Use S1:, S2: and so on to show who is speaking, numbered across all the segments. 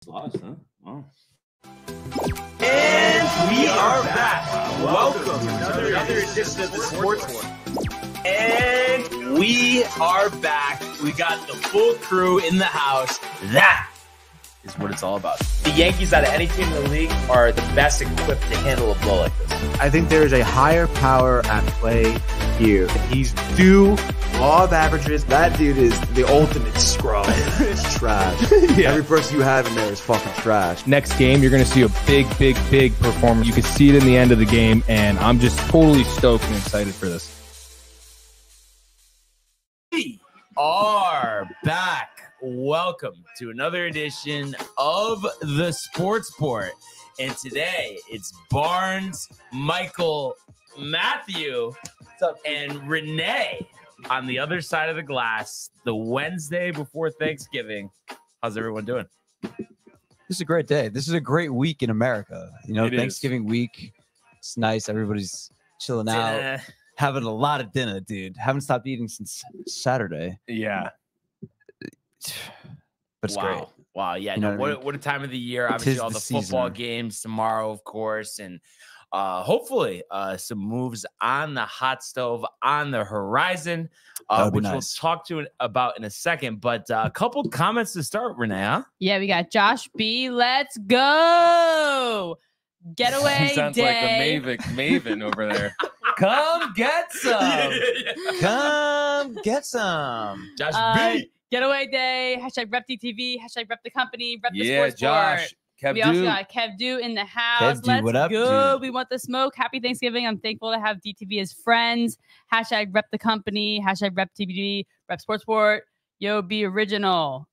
S1: Lost, huh? Wow.
S2: And we are back. Welcome to another edition of the Sports One. And we are back. We got the full crew in the house. That is what it's all about. The Yankees, out of any team in the league, are the best equipped to handle a blow like this.
S3: I think there is a higher power at play here. He's due law of averages. That dude is the ultimate scrub. It's trash. Yeah. Every person you have in there is fucking trash.
S4: Next game, you're going to see a big performance. You can see it in the end of the game, and I'm just totally stoked and excited for this.
S2: We are back. Welcome to another edition of the Sports Port. And today it's Barnes, Michael, Matthew, and Renee on the other side of the glass, the Wednesday before Thanksgiving. How's everyone doing?
S3: This is a great day. This is a great week in America. You know, Thanksgiving week. It's nice. Everybody's chilling out, having a lot of dinner, dude. Haven't stopped eating since Saturday.
S4: Yeah.
S3: But it's great.
S2: Wow. Yeah.
S3: You know
S2: what a time of the year. Obviously, all the football games tomorrow, of course. And hopefully some moves on the hot stove on the horizon, which we'll talk about in a second. But a couple comments to start, Renee. Huh?
S5: Yeah, we got Josh B. Let's go. Getaway
S4: Sounds
S5: day.
S4: like the Maven over there.
S2: Come get some.
S3: Come get some.
S2: Josh B.
S5: Getaway day. Hashtag rep DTV. Hashtag rep the company. Rep the
S4: Yeah,
S5: sports
S4: Josh.
S5: Board. We also got Kev Do in the house.
S3: Kev Do, what up,
S5: go.
S3: dude?
S5: We want the smoke. Happy Thanksgiving. I'm thankful to have DTV as friends. Hashtag rep the company. Hashtag rep TBD. Rep sports board. Yo, be original.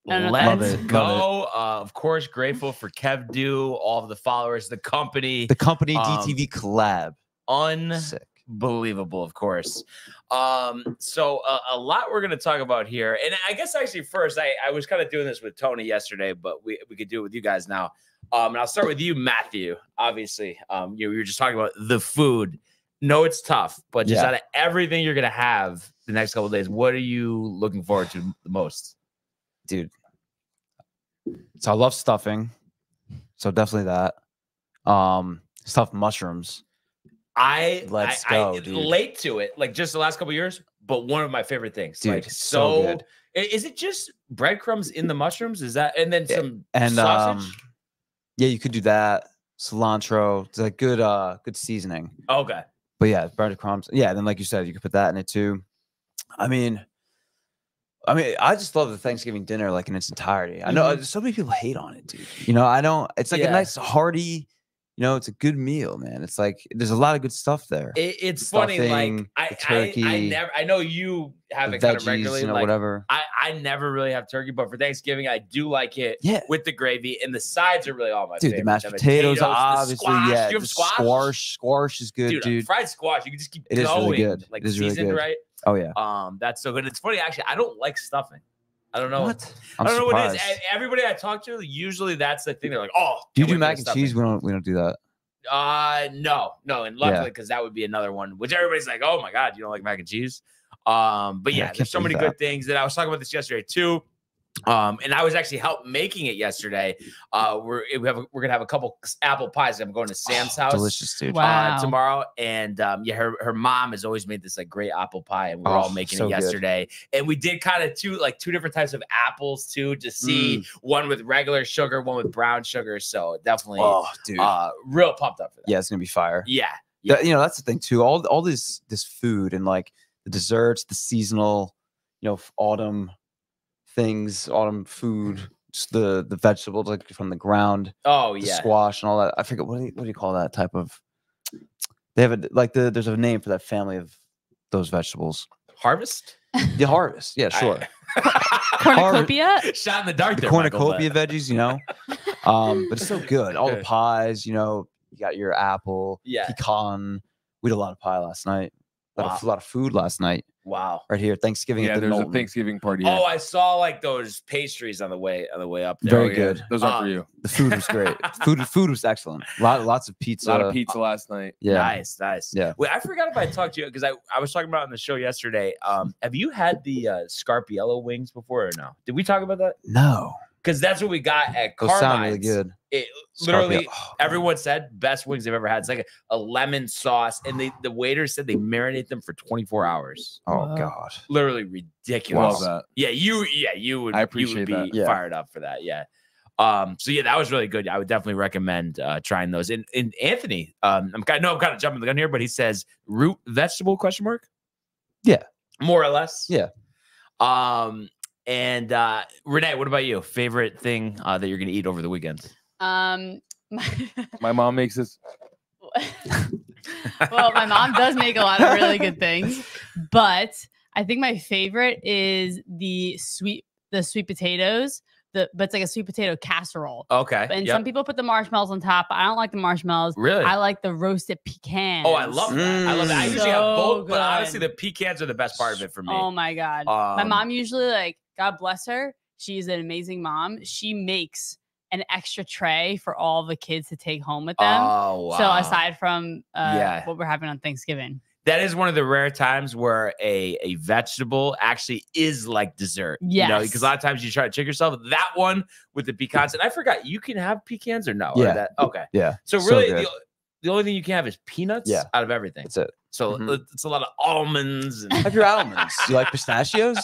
S2: Let's go. Of course, grateful for Kev Do, all of the followers, the company.
S3: The company DTV collab. Sick.
S2: Unbelievable, of course. So a lot we're going to talk about here. And I guess actually first, I was kind of doing this with Tony yesterday, but we could do it with you guys now. And I'll start with you, Matthew. Obviously, you were just talking about the food. No, it's tough, but just out of everything you're going to have the next couple of days, what are you looking forward to the most?
S3: Dude. So I love stuffing. So definitely that. Stuffed mushrooms. Let's go, dude.
S2: Late to it, like just the last couple of years, but one of my favorite things.
S3: Dude,
S2: like
S3: so good.
S2: Is it just breadcrumbs in the mushrooms? Is that and then some
S3: and
S2: sausage?
S3: Yeah, you could do that. Cilantro. It's like good seasoning.
S2: Okay.
S3: But yeah, breadcrumbs. Yeah, then like you said, you could put that in it too. I mean, I just love the Thanksgiving dinner like in its entirety. I know so many people hate on it, dude. You know, I don't. It's like a nice hearty. You know, it's a good meal, man. It's like there's a lot of good stuff there.
S2: It's funny, like I know you have it kind of regularly,
S3: you know,
S2: like,
S3: whatever.
S2: I never really have turkey, but for Thanksgiving, I do like it. With the gravy, and the sides are really all my favorite.
S3: The mashed potatoes, obviously,
S2: squash.
S3: yeah.
S2: Do you have squash?
S3: Squash is good, dude.
S2: Fried squash, you can just keep
S3: going. It is really good.
S2: Like
S3: it is
S2: seasoned,
S3: really good.
S2: right?
S3: Oh yeah.
S2: That's so good. It's funny, actually. I don't like stuffing. I don't know.
S3: What?
S2: I don't know what it is. Everybody I talk to, usually that's the thing. They're like, "Oh,
S3: do you do mac and cheese?" We don't do that.
S2: No, and luckily because that would be another one, which everybody's like, "Oh my god, you don't like mac and cheese?" But yeah, there's so many good things. And I was talking about this yesterday too. And I was actually helped making it yesterday. We're gonna have a couple apple pies. I'm going to Sam's house,
S3: delicious, dude.
S2: Tomorrow. And her mom has always made this like great apple pie, and we're all making it yesterday. Good. And we did kind of two different types of apples too, to see one with regular sugar, one with brown sugar. So definitely, real pumped up for that.
S3: Yeah, it's gonna be fire.
S2: Yeah.
S3: You know, that's the thing too. All this food and like the desserts, the seasonal, you know, autumn food, just the vegetables like from the ground.
S2: Oh yeah,
S3: squash and all that. I forget what do you call that type of? They have there's a name for that family of those vegetables.
S2: Harvest.
S3: The harvest. Yeah, sure.
S5: Cornucopia.
S2: Shot in the dark.
S3: The cornucopia veggies, you know. But it's so good. All the pies, you know. You got your apple, pecan. We did a lot of pie last night. A lot of food last night.
S2: Wow.
S3: Right here, Thanksgiving.
S4: Yeah, there's a Thanksgiving party.
S2: Oh, I saw like those pastries on the way up there.
S3: Very good.
S4: Those are for you.
S3: The food was great. food was excellent. Lots of pizza.
S4: A lot of pizza last night.
S3: Yeah.
S2: Nice.
S3: Yeah.
S2: Wait, I forgot if I talked to you because I was talking about it on the show yesterday. Have you had the Scarpiello wings before or no? Did we talk about that?
S3: No.
S2: because that's what we got at
S3: Those sound really
S2: Carmine's.
S3: good.
S2: It
S3: Scorpio.
S2: literally
S3: Oh,
S2: everyone said best wings they've ever had. It's like a lemon sauce, and the waiter said they marinate them for 24 hours.
S3: Oh
S5: Wow.
S3: God.
S2: Literally ridiculous.
S4: Love that.
S2: Yeah, you would.
S4: I
S2: you
S4: appreciate
S2: would be
S4: that.
S3: Yeah.
S2: fired up for that. Yeah. So yeah, that was really good. I would definitely recommend trying those. And Anthony, I'm kind of jumping the gun here, but he says root vegetable ?
S3: Yeah.
S2: More or less.
S3: Yeah.
S2: And Renee, what about you? Favorite thing that you're gonna eat over the weekend?
S5: My
S4: mom makes this.
S5: well, my mom does make a lot of really good things, but I think my favorite is the sweet potatoes. But it's like a sweet potato casserole.
S2: Okay.
S5: And
S2: yep.
S5: some people put the marshmallows on top. I don't like the marshmallows.
S2: Really?
S5: I like the roasted pecans.
S2: Oh, I love that. I love that. I usually have
S5: So
S2: both, but
S5: good.
S2: honestly, the pecans are the best part of it for me.
S5: Oh my God. My
S2: Um,
S5: mom usually, like, God bless her, she's an amazing mom. She makes an extra tray for all the kids to take home with them.
S2: Oh, wow.
S5: So aside from
S2: Yeah.
S5: what we're having on Thanksgiving.
S2: That is one of the rare times where a vegetable actually is like dessert. You know,
S5: Yes.
S2: because a lot of times you try to trick yourself. That one with the pecans, and I forgot, you can have pecans or no? Or
S3: Yeah.
S2: okay.
S3: Yeah.
S2: So
S3: So
S2: really,
S3: good.
S2: the only thing you can have is peanuts
S3: Yeah.
S2: out of everything.
S3: That's it.
S2: So
S3: Mhm.
S2: it's a lot of almonds and
S3: Have your almonds. You like pistachios?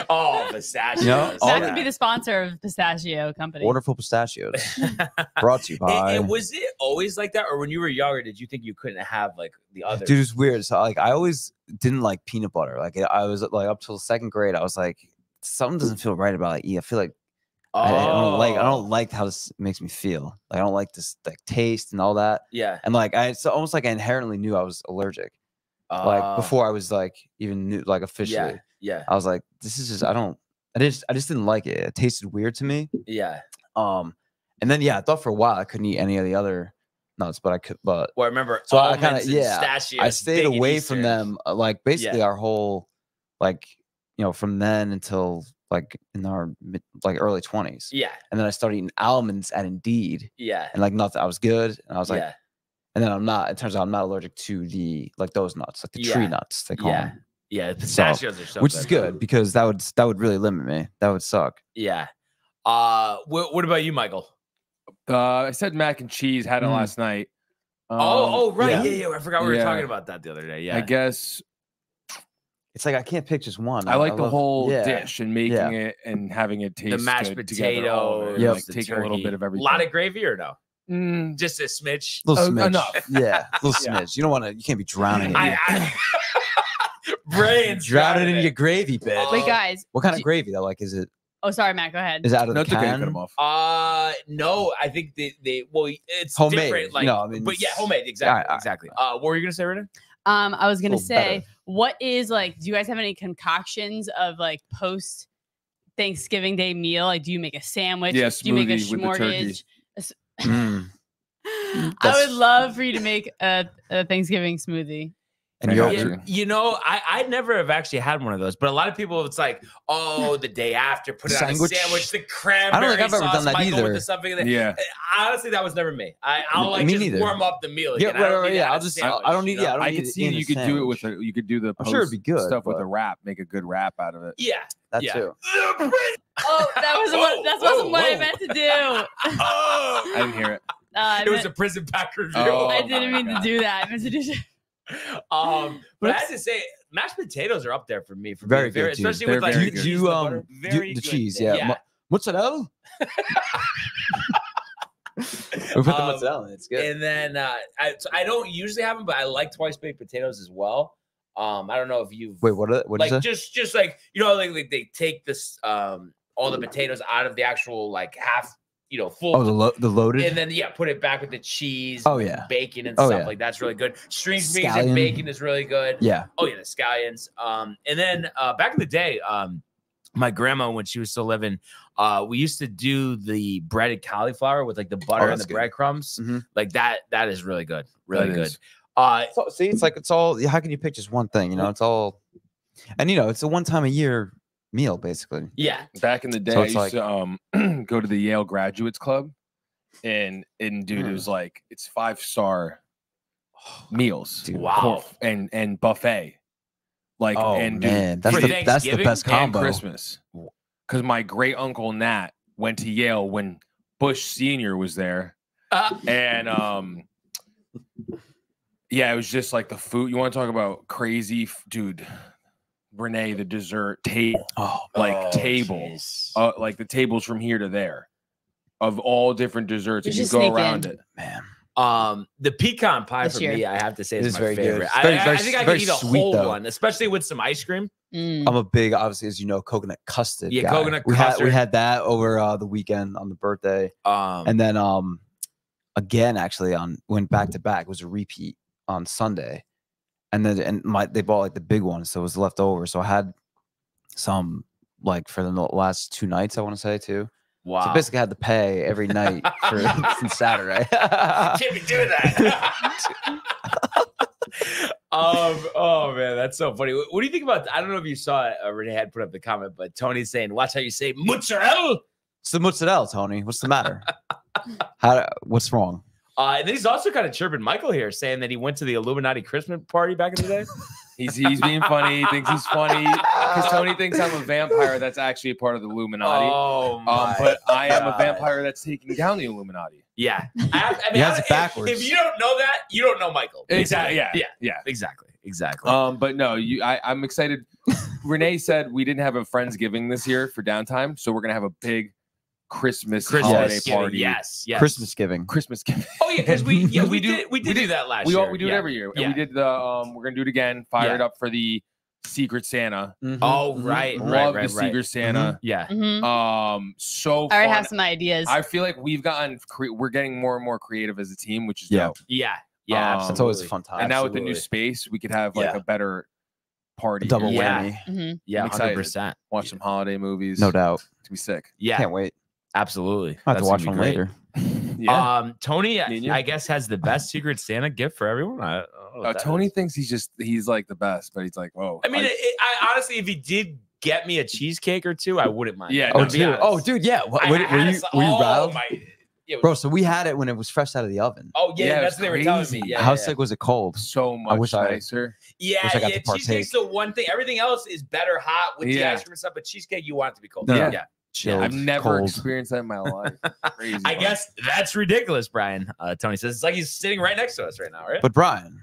S2: oh, pistachios.
S3: You know, all
S5: That
S3: that-
S5: could be the sponsor of Pistachio Company.
S3: Wonderful pistachios. Brought to you by.
S2: And was it always like that, or when you were younger, did you think you couldn't have like the other?
S3: Dude, it's weird. So like, I always didn't like peanut butter. Like, I was like up till second grade. I was like, something doesn't feel right about it. I feel like I don't like how this makes me feel. Like, I don't like this like taste and all that.
S2: Yeah.
S3: And like, it's almost like I inherently knew I was allergic. Like before I was like even knew like officially.
S2: Yeah.
S3: I was like, this is just I just didn't like it. It tasted weird to me.
S2: Yeah.
S3: And then I thought for a while I couldn't eat any of the other nuts, but I could. But
S2: Well, I remember.
S3: so I
S2: almonds
S3: kind of
S2: and pistachios,
S3: I stayed
S2: big in
S3: away
S2: Easter.
S3: from them. Like basically our whole like from then until like in our early 20s.
S2: Yeah.
S3: And then I started eating almonds at Indeed,
S2: Yeah.
S3: and like nothing. I was good, and I was like,
S2: yeah.
S3: and then I'm not. It turns out I'm not allergic to the like those nuts, like the tree
S2: Yeah.
S3: nuts they call
S2: Yeah.
S3: them.
S2: Yeah. Pistachios are so
S3: Which is good because that would really limit me. That would suck.
S2: Yeah. What about you, Michael?
S4: I said mac and cheese. Had it
S3: Mm.
S4: last night.
S2: Right.
S3: yeah.
S2: Yeah. I forgot we were
S4: Yeah.
S2: talking about that the other day. Yeah.
S4: I guess
S3: It's like I can't pick just one.
S4: I like the
S3: love-
S4: whole
S3: yeah.
S4: dish and making it and having it taste
S2: the mashed
S4: good together, all of it,
S2: potatoes,
S4: and,
S3: Yep.
S4: like
S2: the
S4: taking a little
S2: turkey.
S4: bit of
S2: A
S4: everything.
S2: lot of gravy or no?
S4: Mm,
S2: Just a smidge.
S3: Little smidge.
S4: enough.
S3: Yeah, little
S4: Yeah.
S3: smidge. You don't want to. You can't be drowning in your,
S2: Brains
S3: drowning in
S2: it.
S3: your gravy, bitch.
S2: Oh.
S5: Wait, guys.
S3: What kind of gravy though? Like, is it
S5: Oh, sorry, Matt. Go ahead.
S3: is it out of
S4: no,
S3: the
S4: it's okay. Cut
S3: can?
S4: them off.
S2: No, I think it's
S3: Homemade,
S2: different. Like,
S3: no, I mean,
S2: but yeah,
S3: it's-
S2: homemade. Exactly.
S3: Alright, alright.
S2: Exactly. What were you gonna say, Renee?
S5: I was gonna
S3: little
S5: say,
S3: better.
S5: what is like? Do you guys have any concoctions of like post Thanksgiving Day meal? Like, do you make a sandwich?
S4: Yeah,
S5: do you make a
S4: smoothie with the turkey.
S5: smorgasbord?
S3: Mm.
S5: I
S3: That's-
S5: would love for you to make a Thanksgiving smoothie.
S3: And
S4: I
S3: yogurt.
S4: got
S2: Yeah,
S4: you.
S2: you know, I never have actually had one of those, but a lot of people, it's like, oh, the day after, put it on a
S3: Sandwich?
S2: sandwich, the cranberry
S3: I've ever
S2: sauce,
S3: done that
S2: Michael, with
S3: either.
S2: the something. In there.
S4: Yeah,
S2: Honestly, that was never me. I'll like
S3: Me
S2: just
S3: neither.
S2: warm up the meal.
S3: Yeah,
S2: Again. I don't
S3: right,
S2: need
S3: yeah,
S2: to
S3: I'll
S2: have a
S3: just-
S2: sandwich,
S3: I don't need-
S2: you
S3: yeah,
S2: know?
S3: I don't
S4: I
S3: need
S4: could
S3: it
S4: see
S3: in
S4: you
S3: a
S4: could do it with
S3: sandwich.
S4: you could do the
S3: I'm sure it'd be good,
S4: stuff with
S3: but-
S4: a wrap. Make a good wrap out of it.
S2: Yeah.
S3: That
S2: yeah.
S3: too.
S5: Oh, that was what I
S2: whoa.
S5: meant to do.
S2: Oh,
S4: I didn't hear it.
S2: it was a prison pack review.
S4: Oh,
S5: I didn't
S4: my
S5: mean to
S4: God.
S5: do that. I meant to do.
S2: But I had to say, mashed potatoes are up there for me. For
S3: Very
S2: being
S3: good, dude.
S2: especially
S4: They're
S2: with like
S4: very
S2: the
S4: good.
S2: cheese,
S3: Do
S2: the
S3: you,
S2: butter.
S3: do
S2: Very
S3: the
S2: good.
S3: cheese, yeah. Mozzarella. We put the mozzarella in. It's good.
S2: And then I don't usually have them, but I like twice baked potatoes as well. I don't know if you've
S3: Wait, what is
S2: like
S3: it?
S2: just like like they take this all the potatoes out of the actual like half full.
S3: Oh, the loaded.
S2: and then put it back with the cheese.
S3: Oh,
S2: and
S3: yeah.
S2: bacon and
S3: Oh,
S2: stuff
S3: yeah.
S2: like that's really good. String beans
S3: Scallion.
S2: and bacon is really good.
S3: Yeah.
S2: Oh yeah, the scallions. And then back in the day, my grandma when she was still living, we used to do the breaded cauliflower with like the butter and
S3: that's
S2: the
S3: good.
S2: breadcrumbs.
S3: Mhm.
S2: Like that is really good. Really
S4: That
S2: good.
S4: is.
S3: So, see, it's like it's all. How can you pick just one thing? It's all, and it's a one time a year meal basically.
S2: Yeah.
S4: Back in the day,
S3: So
S4: I
S3: it's
S4: used to go to the Yale Graduates Club, and dude, it was like it's 5-star meals,
S3: Dude.
S2: Wow.
S4: and buffet, like
S3: Oh
S4: and dude,
S3: man, that's
S2: For
S3: the best
S2: Thanksgiving
S3: combo.
S4: and Christmas, because my great uncle Nat went to Yale when Bush Sr. was there. And yeah, it was just like the food. You want to talk about crazy, dude? Renee, the dessert table, table, like the tables from here to there, of all different desserts.
S5: There's
S4: You
S5: just
S4: go
S5: sneak
S4: around
S5: in.
S4: it,
S3: Man.
S2: The pecan pie
S5: This
S2: for
S5: year.
S2: me, I have to say,
S3: It
S2: is
S3: is
S2: my
S3: very good.
S2: favorite.
S3: It's very-
S2: I
S3: very-
S2: think I
S3: very
S2: could eat a
S3: sweet,
S2: whole
S3: though.
S2: one, especially with some ice cream.
S5: Mm.
S3: I'm a big, obviously, as you know, coconut custard.
S2: Yeah,
S3: guy.
S2: coconut
S3: we
S2: custard.
S3: had that over the weekend on the birthday, and then again actually went back to back. It was a repeat on Sunday, and then they bought like the big one, so it was left over. So I had some like for the last 2 nights. I want to say too.
S2: Wow.
S3: So basically, I had to pay every night for since Saturday.
S2: Can't be doing that. Oh man, that's so funny. What do you think about? I don't know if you saw it. Renee had put up the comment, but Tony's saying, "Watch how you say mozzarella."
S3: It's the mozzarella, Tony. What's the matter? What's wrong?
S2: And then he's also kind of chirping Michael here, saying that he went to the Illuminati Christmas party back in the day.
S4: he's being funny. He thinks he's funny because Tony thinks I'm a vampire that's actually a part of the Illuminati.
S2: Oh my!
S4: But I am a
S2: God.
S4: vampire that's taking down the Illuminati.
S2: Yeah, I mean,
S3: He has it backwards.
S2: If you don't know that, you don't know Michael.
S4: Exactly. Yeah.
S2: Yeah. Exactly.
S4: But no, I'm excited. Renee said we didn't have a Friendsgiving this year for downtime, so we're gonna have a big Christmas holiday party.
S2: Yes.
S3: Christmas giving.
S4: Christmas giving.
S2: Oh yeah, because we
S4: We
S2: did do that last
S4: We
S2: year.
S4: do it every year, and
S2: Yeah.
S4: we did the. We're gonna do it again. Fire
S2: Yeah.
S4: it up for the Secret Santa.
S2: Oh right,
S4: Love
S2: right.
S4: the Secret Santa.
S2: Yeah.
S4: So
S5: I already
S4: fun.
S5: have some ideas.
S4: I feel like we're getting more and more creative as a team, which is
S3: Yeah.
S4: dope.
S2: Yeah.
S3: That's always a fun time.
S4: And now with the new
S2: Absolutely.
S4: space, we could have like
S3: Yeah.
S4: a better party.
S3: Double
S2: Yeah.
S3: whammy.
S5: Mhm.
S2: Yeah,
S4: I'm excited.
S2: 100%.
S4: Watch some holiday movies.
S3: No doubt.
S4: To be sick.
S2: Yeah,
S3: Can't wait.
S2: absolutely.
S3: I have to
S2: That's
S3: watch
S2: gonna
S3: one
S2: be great.
S3: later.
S2: Tony,
S4: Me and you.
S2: I guess, has the best Secret Santa gift for everyone. I don't know what that
S4: Tony
S2: is.
S4: thinks he's like the best, but he's like, whoa.
S2: I mean, I honestly, if he did get me a cheesecake or two, I wouldn't mind.
S4: Yeah,
S2: that,
S4: no,
S2: to be
S3: dude.
S2: honest.
S3: Oh, dude. Yeah. Were
S2: I
S3: you
S2: had a-
S3: rattled?
S2: Yeah,
S3: Bro, so we had it when it was fresh out of the oven.
S2: Oh yeah,
S4: Yeah, it
S2: that's
S4: was
S2: what they were telling
S4: crazy.
S2: me. Yeah,
S3: How
S2: yeah.
S3: sick was it cold?
S4: so much
S3: wish I-
S4: nicer.
S2: Yeah,
S3: Wish I got
S2: yeah.
S3: to partake.
S2: Cheesecake's the one thing. Everything else is better hot with the
S4: Yeah.
S2: ice cream and stuff. But cheesecake, you want it to be cold.
S3: No,
S2: Yeah.
S3: no.
S2: yeah.
S3: Chilled,
S4: I've never
S3: cold.
S4: experienced that in my life. Crazy.
S2: I
S4: fun.
S2: guess that's ridiculous, Brian. Tony says it's like he's sitting right next to us right now, right?
S3: But Brian,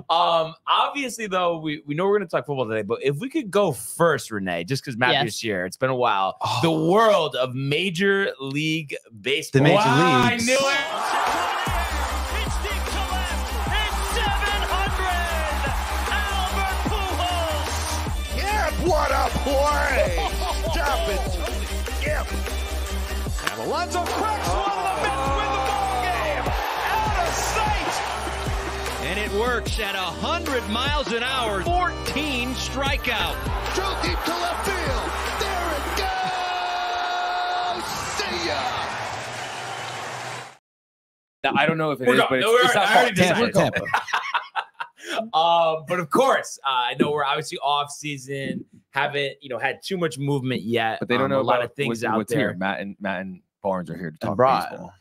S2: Obviously, though, we know we're going to talk football today, but if we could go first, Renee, just because Matthew's here, it's been a while.
S3: Oh.
S2: The world of Major League Baseball.
S3: The Major
S2: Wow,
S3: Leagues.
S2: I knew it.
S1: It's deep to left. It's 700. Albert Pujols.
S6: Yeah, what a play! Stop it, Tony. Yeah.
S1: And Alonso cracks one in the middle with the ball game. Out of sight. And it works at 100 miles an hour. 14 strikeouts.
S6: Throw deep to left field. There it goes. See ya.
S4: Now, I don't know if it
S2: We're
S4: is,
S2: gone.
S4: but
S2: No, we're
S4: it's not
S2: already
S4: called
S2: decided.
S3: Tampa.
S2: But of course, I know we're obviously off season, haven't had too much movement yet.
S4: But they don't know
S2: a lot
S4: about
S2: of things
S4: what-
S2: out
S4: what's
S2: there.
S4: here. Matt and Barnes are here to talk
S3: Brian.
S4: baseball.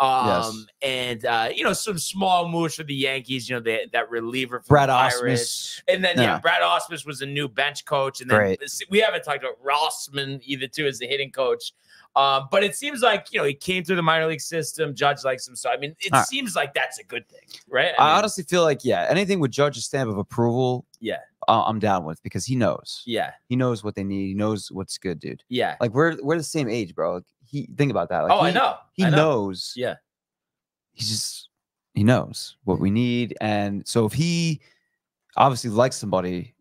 S3: Yes.
S2: And some small moves for the Yankees. That reliever from
S3: Brad
S2: the Pirates.
S3: Osmus.
S2: And then
S3: Yeah.
S2: Brad Osmus was a new bench coach, and then
S3: Great.
S2: we haven't talked about Rossman either too as the hitting coach. But it seems like he came through the minor league system. Judge likes him, so I mean, it
S3: All right.
S2: seems like that's a good thing, right?
S3: I
S2: mean,
S3: honestly feel like, anything with Judge's stamp of approval,
S2: Yeah.
S3: I'm down with because he knows.
S2: yeah,
S3: He knows what they need. He knows what's good, dude.
S2: yeah.
S3: Like we're the same age, bro. Like, think about that. Like,
S2: I know.
S3: He
S2: I know.
S3: knows.
S2: Yeah.
S3: He knows what we need, and so if he obviously likes somebody,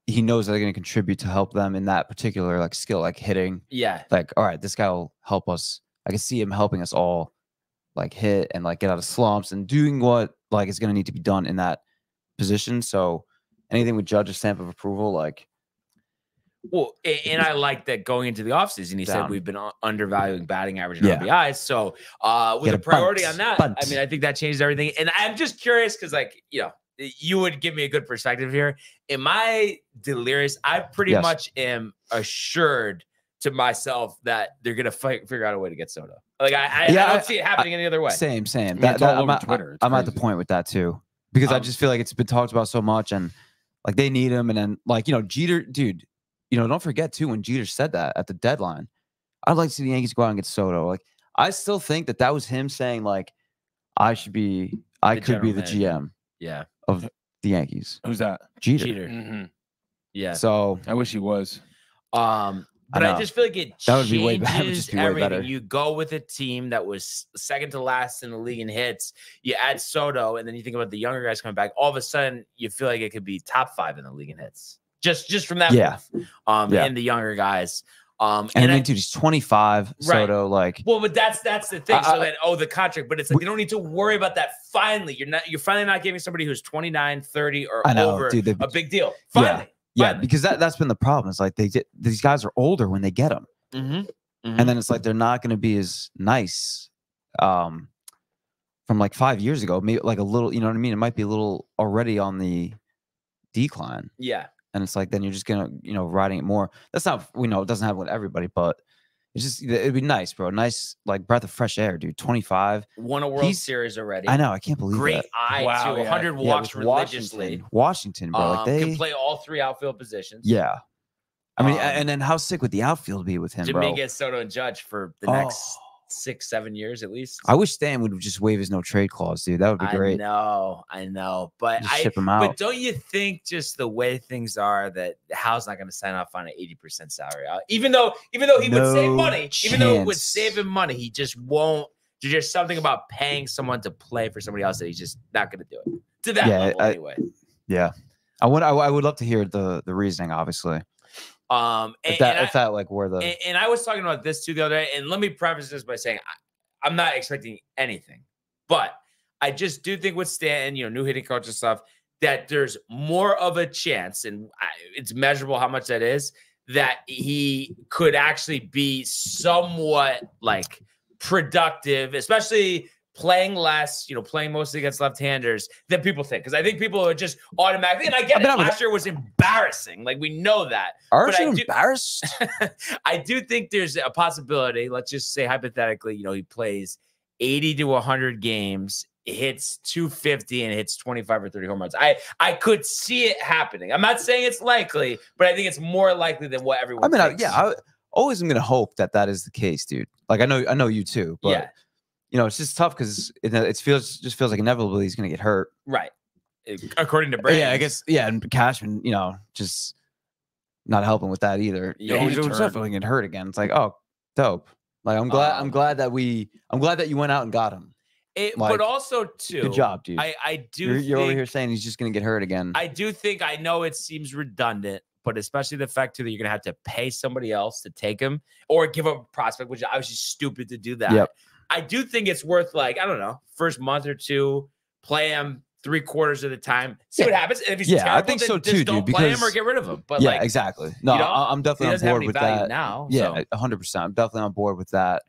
S3: he knows they're going to contribute to help them in that particular like skill, like hitting.
S2: Yeah.
S3: Like, all right, this guy will help us. I can see him helping us all, like hit and like get out of slumps and doing what like is going to need to be done in that position. So anything with Judge's stamp of approval, like
S2: Well, and I like that going into the offseason, he said
S3: Down.
S2: we've been undervaluing batting average and
S3: Yeah.
S2: RBIs. So with
S3: Get
S2: a
S3: a
S2: priority
S3: bunt.
S2: on that,
S3: Bunt.
S2: I mean, I think that changed everything. And I'm just curious because, you would give me a good perspective here. Am I delirious? I pretty
S3: Yes.
S2: much am assured to myself that they're gonna figure out a way to get Soto. Like I don't see it happening any other way.
S3: same.
S4: mean, it's all over Twitter. It's
S3: I'm at the
S4: crazy.
S3: point with that too, because I just feel like it's been talked about so much, and like they need him, and then like Jeter, dude. Don't forget too when Jeter said that at the deadline. I'd like to see the Yankees go out and get Soto. Like, I still think that was him saying like, I could be the
S2: general
S3: GM
S2: Yeah.
S3: of the Yankees.
S4: Who's that?
S3: Jeter.
S2: Cheater. Yeah.
S3: So
S4: I wish he was.
S2: But I just feel like
S3: that would be way better. That would just be way
S2: everything.
S3: better.
S2: You go with a team that was second to last in the league in hits. You add Soto, and then you think about the younger guys coming back. All of a sudden, you feel like it could be top 5 in the league in hits. Just from that move. And the younger guys.
S3: And I mean, dude, he's 25.
S2: Right.
S3: Soto, like,
S2: well, but that's the thing. So then, the contract, but it's like you don't need to worry about that. Finally, you're finally not giving somebody who's 29, 30, or over dude, a big deal. Finally.
S3: Yeah, because that's been the problem. It's like these guys are older when they get them, and then it's like they're not going to be as nice from like 5 years ago. Maybe like a little, you know what I mean? It might be a little already on the decline.
S2: Yeah,
S3: and it's like then you're just gonna riding it more. That's not it doesn't happen with everybody, but it's just it'd be nice, bro. Nice like breath of fresh air, dude. 25,
S2: won a World Series already.
S3: I know, I can't believe
S2: great
S3: that.
S2: eye too. 100 walks religiously.
S3: Washington, bro. Like they
S2: can play all 3 outfield positions.
S3: Yeah, I mean, and then how sick would the outfield be with him, bro?
S2: Dominguez, Soto, and Judge for the next 6-7 years at least.
S3: I wish Stan would just waive his no trade clause, dude. That would be great.
S2: I know, but
S3: just ship him out.
S2: But don't you think just the way things are that Hal's not going to sign off on an 80% salary? Even though he would save money, even though it would save him money, he just won't. There's just something about paying someone to play for somebody else that he's just not going to do it to that level anyway.
S3: Yeah, I would love to hear the reasoning, obviously. If that like were the
S2: and I was talking about this too the other day, and let me preface this by saying I'm not expecting anything, but I just do think with Stanton, new hitting coach and stuff, that there's more of a chance, and it's measurable how much that is, that he could actually be somewhat like productive, especially playing less, playing mostly against left-handers than people think. Because I think people are just automatically, and I get it, last year was embarrassing. Like, we know that.
S3: Aren't you embarrassed?
S2: I do think there's a possibility, let's just say hypothetically, he plays 80 to 100 games, hits 250, and hits 25 or 30 home runs. I could see it happening. I'm not saying it's likely, but I think it's more likely than what everyone thinks.
S3: I always am going to hope that is the case, dude. Like, I know you too, but...
S2: Yeah.
S3: It's just tough because it feels like inevitably he's going to get hurt.
S2: Right. According to Brady.
S3: Yeah, I guess. Yeah, and Cashman, just not helping with that either.
S2: Yeah,
S3: he's definitely getting hurt again. It's like, oh, dope. Like I'm glad that you went out and got him.
S2: But also too,
S3: good job, dude.
S2: I do.
S3: You're over here saying he's just going to get hurt again.
S2: I do think, I know it seems redundant, but especially the fact too that you're going to have to pay somebody else to take him or give up a prospect, which I was just stupid to do that.
S3: Yep.
S2: I do think it's worth, like, I don't know, first month or two, play him 3/4 of the time, see what happens. And if he's terrible,
S3: I think so too,
S2: don't
S3: dude.
S2: play him or get rid of him. But
S3: exactly. No, I'm definitely on board with that
S2: now.
S3: Yeah, 100%. I'm definitely on board with that,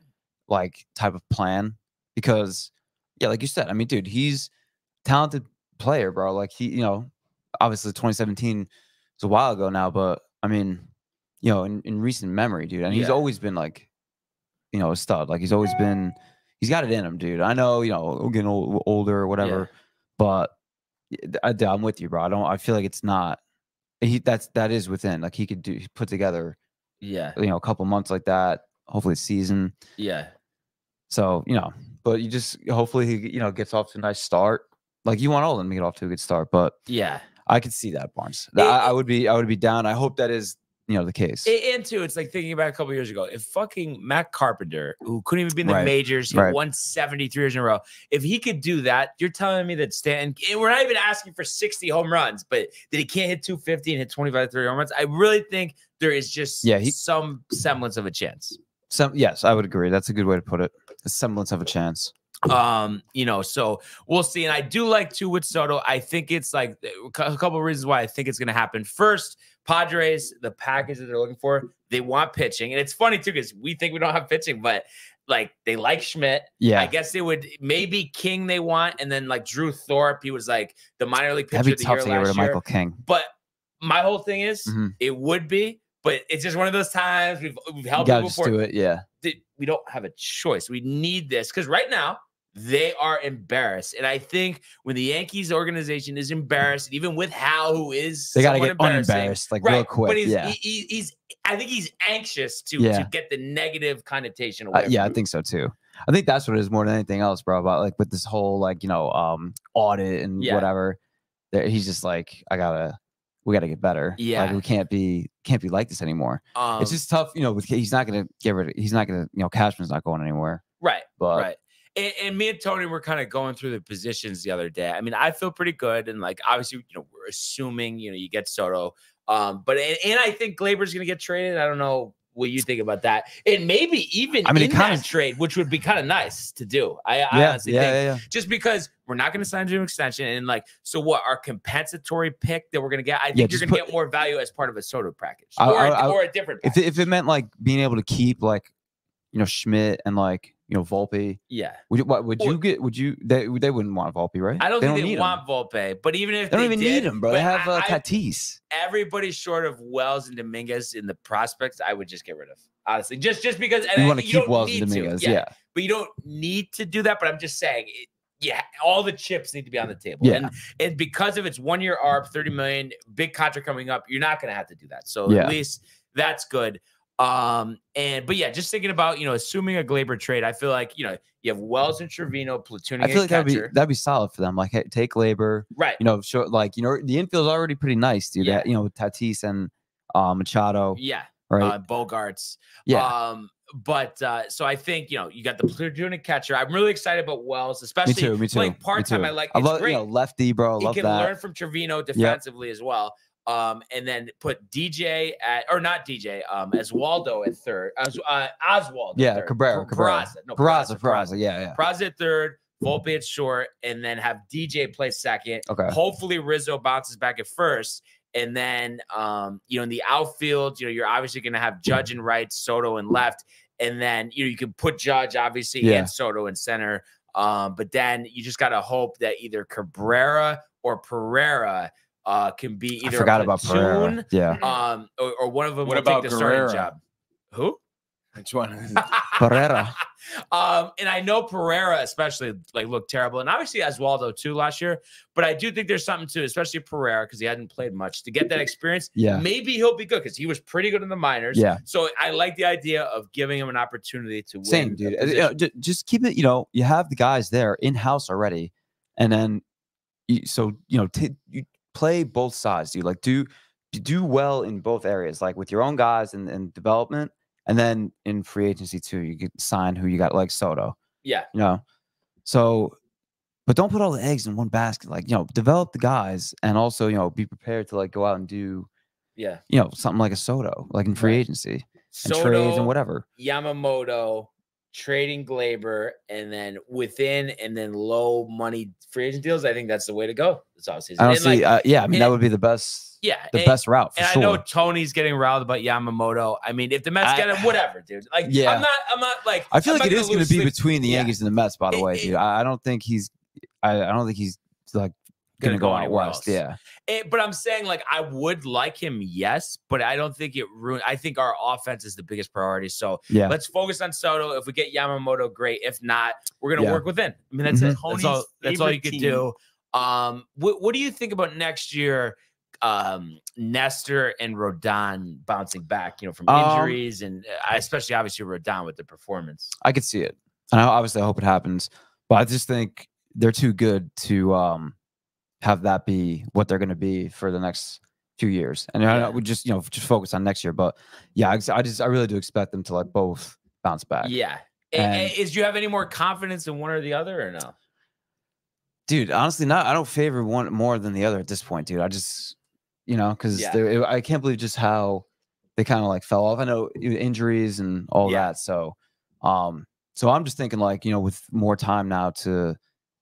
S3: like, type of plan because, yeah, like you said, I mean, dude, he's a talented player, bro. Like he, obviously 2017 is a while ago now, but I mean, in recent memory, dude, and he's always been like, a stud. Like he's got it in him, dude. I know, getting older or whatever, but I'm with you, bro. I feel like it's not. That is within. Like he could put together, a couple months like that. Hopefully, season.
S2: Yeah.
S3: So but you just hopefully he gets off to a nice start. Like you want all of them to get off to a good start, but
S2: yeah,
S3: I could see that, Barnes. I would be down. I hope that is. The case.
S2: And too, it's like thinking about a couple years ago. If fucking Matt Carpenter, who couldn't even be in the majors, he won 73 years in a row. If he could do that, you're telling me that Stanton, and we're not even asking for 60 home runs, but that he can't hit 250 and hit 25 to 30 home runs. I really think there is just some semblance of a chance.
S3: Yes, I would agree. That's a good way to put it. A semblance of a chance.
S2: So we'll see. And I do like too with Soto. I think it's like a couple of reasons why I think it's going to happen. First, Padres, the package that they're looking for, they want pitching. And it's funny too, because we think we don't have pitching, but like they like Schmidt.
S3: Yeah.
S2: I guess they would maybe King they want. And then like Drew Thorpe, he was like the minor league pitcher of the year last year.
S3: Michael King.
S2: But my whole thing is it would be, but it's just one of those times we've held people before.
S3: Just do it. Yeah.
S2: We don't have a choice. We need this because right now, they are embarrassed. And I think when the Yankees organization is embarrassed, even with Hal, who is
S3: They got to
S2: somewhat
S3: get unembarrassed like real quick.
S2: But
S3: Yeah.
S2: he's I think he's anxious to get the negative connotation away.
S3: Yeah, I think so too. I think that's what it is more than anything else, bro. About like with this whole like audit and whatever. He's just like, we gotta get better.
S2: Yeah,
S3: like we can't be like this anymore. It's just tough, he's not gonna Cashman's not going anywhere.
S2: Right,
S3: but
S2: right. And me and Tony were kind of going through the positions the other day. I mean, I feel pretty good, and like obviously, we're assuming you get Soto, but I think Gleyber's gonna get traded. I don't know what you think about that, and maybe even that trade, which would be kind of nice to do. I honestly think just because we're not going to sign to an extension, and like, so what, our compensatory pick that we're going to get, I think you're going to get more value as part of a Soto package or a different package.
S3: If it meant like being able to keep like Schmidt and like Volpe, they wouldn't want Volpe, right?
S2: I don't think they want Volpe, but even if
S3: they don't even need him, bro. They have Tatis.
S2: Everybody short of Wells and Dominguez in the prospects, I would just get rid of, honestly, just because
S3: you want to keep Wells and Dominguez,
S2: but you don't need to do that. But I'm just saying, all the chips need to be on the table, and because of its 1 year ARB, $30 million, big contract coming up, you're not going to have to do that. So at least that's good. Just thinking about, assuming a Gleyber trade, I feel like, you have Wells and Trevino platooning.
S3: I feel like that'd be solid for them. Like, hey, take Gleyber,
S2: right?
S3: The infield's already pretty nice, dude.
S2: Yeah.
S3: That, Tatis and Machado.
S2: Yeah.
S3: Right.
S2: Bogarts.
S3: Yeah.
S2: So I think, you got the platooning catcher. I'm really excited about Wells, especially
S3: me too.
S2: Like part-time. I like,
S3: I love, lefty, bro.
S2: He can learn from Trevino defensively as well. And then put DJ Oswaldo at third. Oswaldo.
S3: Yeah,
S2: third.
S3: Cabrera.
S2: Peraza.
S3: Yeah.
S2: Peraza at third, Volpe at short, and then have DJ play second.
S3: Okay.
S2: Hopefully Rizzo bounces back at first. And then, in the outfield, you're obviously going to have Judge in right, Soto in left. And then, you can put Judge, obviously, and Soto in center. But then you just got to hope that either Cabrera or Pereira can be either
S3: about Pereira. Yeah.
S2: Or one of them
S4: what
S2: will
S4: about
S2: take the
S4: Guerrero?
S2: starting job. Who?
S4: Which one?
S3: Pereira.
S2: And I know Pereira especially looked terrible, and obviously Oswaldo too last year. But I do think there's something to, especially Pereira, because he hadn't played much, to get that experience.
S3: Yeah.
S2: Maybe he'll be good because he was pretty good in the minors.
S3: Yeah.
S2: So I like the idea of giving him an opportunity to win.
S3: Same, dude. Just keep it. You have the guys there in house already, and then you play both sides, dude. Like do well in both areas, like with your own guys and development, and then in free agency too. You can sign who you got, like Soto.
S2: Yeah.
S3: So, but don't put all the eggs in one basket. Like, develop the guys, and also, be prepared to like go out and do, something like a Soto, like in free agency, and trades and whatever.
S2: Yamamoto, trading Gleyber, and then low money free agent deals. I think that's the way to go. That's obviously.
S3: Honestly, that would be the best.
S2: Yeah,
S3: best route for sure.
S2: I know Tony's getting riled about Yamamoto. I mean, if the Mets get him, whatever, dude. Like, I'm not like.
S3: I feel like it is going to be between the Yankees and the Mets. By the way, dude, I don't think he's. I don't think he's like going to go out west. Yeah.
S2: But I'm saying, like, I would like him, yes, but I don't think it ruined. I think our offense is the biggest priority. So let's focus on Soto. If we get Yamamoto, great. If not, we're going to work within. I mean, that's it. That's all you could do. What do you think about next year? Nestor and Rodon bouncing back, from injuries, and especially obviously Rodon with the performance.
S3: I could see it, and I hope it happens. But I just think they're too good to have that be what they're going to be for the next few years. And I know we just focus on next year. But I really do expect them to like both bounce back.
S2: Yeah. Do you have any more confidence in one or the other, or no?
S3: Dude, honestly, not. I don't favor one more than the other at this point, dude. I just. Because I can't believe just how they kind of like fell off. I know injuries and all that. So I'm just thinking like, with more time now to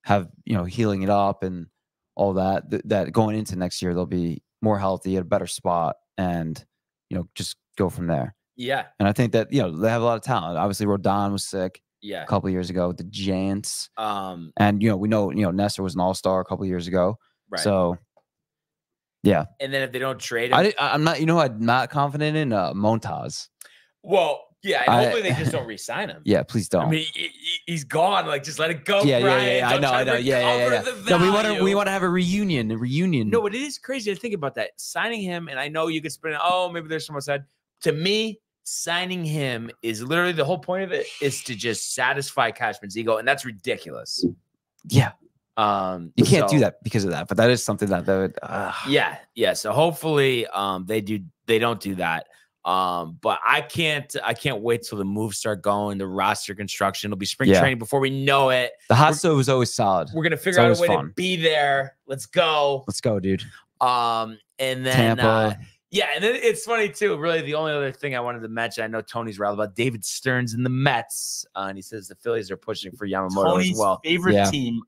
S3: have, healing it up and all that, that going into next year, they'll be more healthy at a better spot and, just go from there.
S2: Yeah.
S3: And I think that, they have a lot of talent. Obviously, Rodon was sick a couple of years ago with the Giants. And, we know, Nestor was an all-star a couple of years ago.
S2: Right.
S3: So, yeah.
S2: And then if they don't trade him,
S3: I'm not, I'm not confident in Montas.
S2: Well, Yeah, and hopefully they just don't re-sign him.
S3: Yeah, please don't.
S2: I mean, he's gone. Like, just let it go,
S3: yeah,
S2: Brian.
S3: I know. Yeah. No, we want to have a reunion.
S2: No, but it is crazy to think about that. Signing him, and I know you could spin it. Oh, maybe there's someone said. To me, signing him is literally the whole point of it is to just satisfy Cashman's ego, and that's ridiculous.
S3: Yeah. You can't do
S2: So-
S3: that because of that, but that is something that would.
S2: Yeah. So hopefully, they don't do that. But I can't wait till the moves start going, the roster construction. It'll be spring training before we know it.
S3: The hot stove is always solid.
S2: We're gonna
S3: It's
S2: figure out a
S3: always
S2: way
S3: fun.
S2: to be there. Let's go.
S3: Let's go, dude.
S2: And then
S3: Tampa.
S2: and then it's funny too. Really, the only other thing I wanted to mention, I know Tony's rattled about David Stearns and the Mets, and he says the Phillies are pushing for Yamamoto
S7: Tony's
S2: as well.
S7: favorite
S3: Yeah.
S7: team.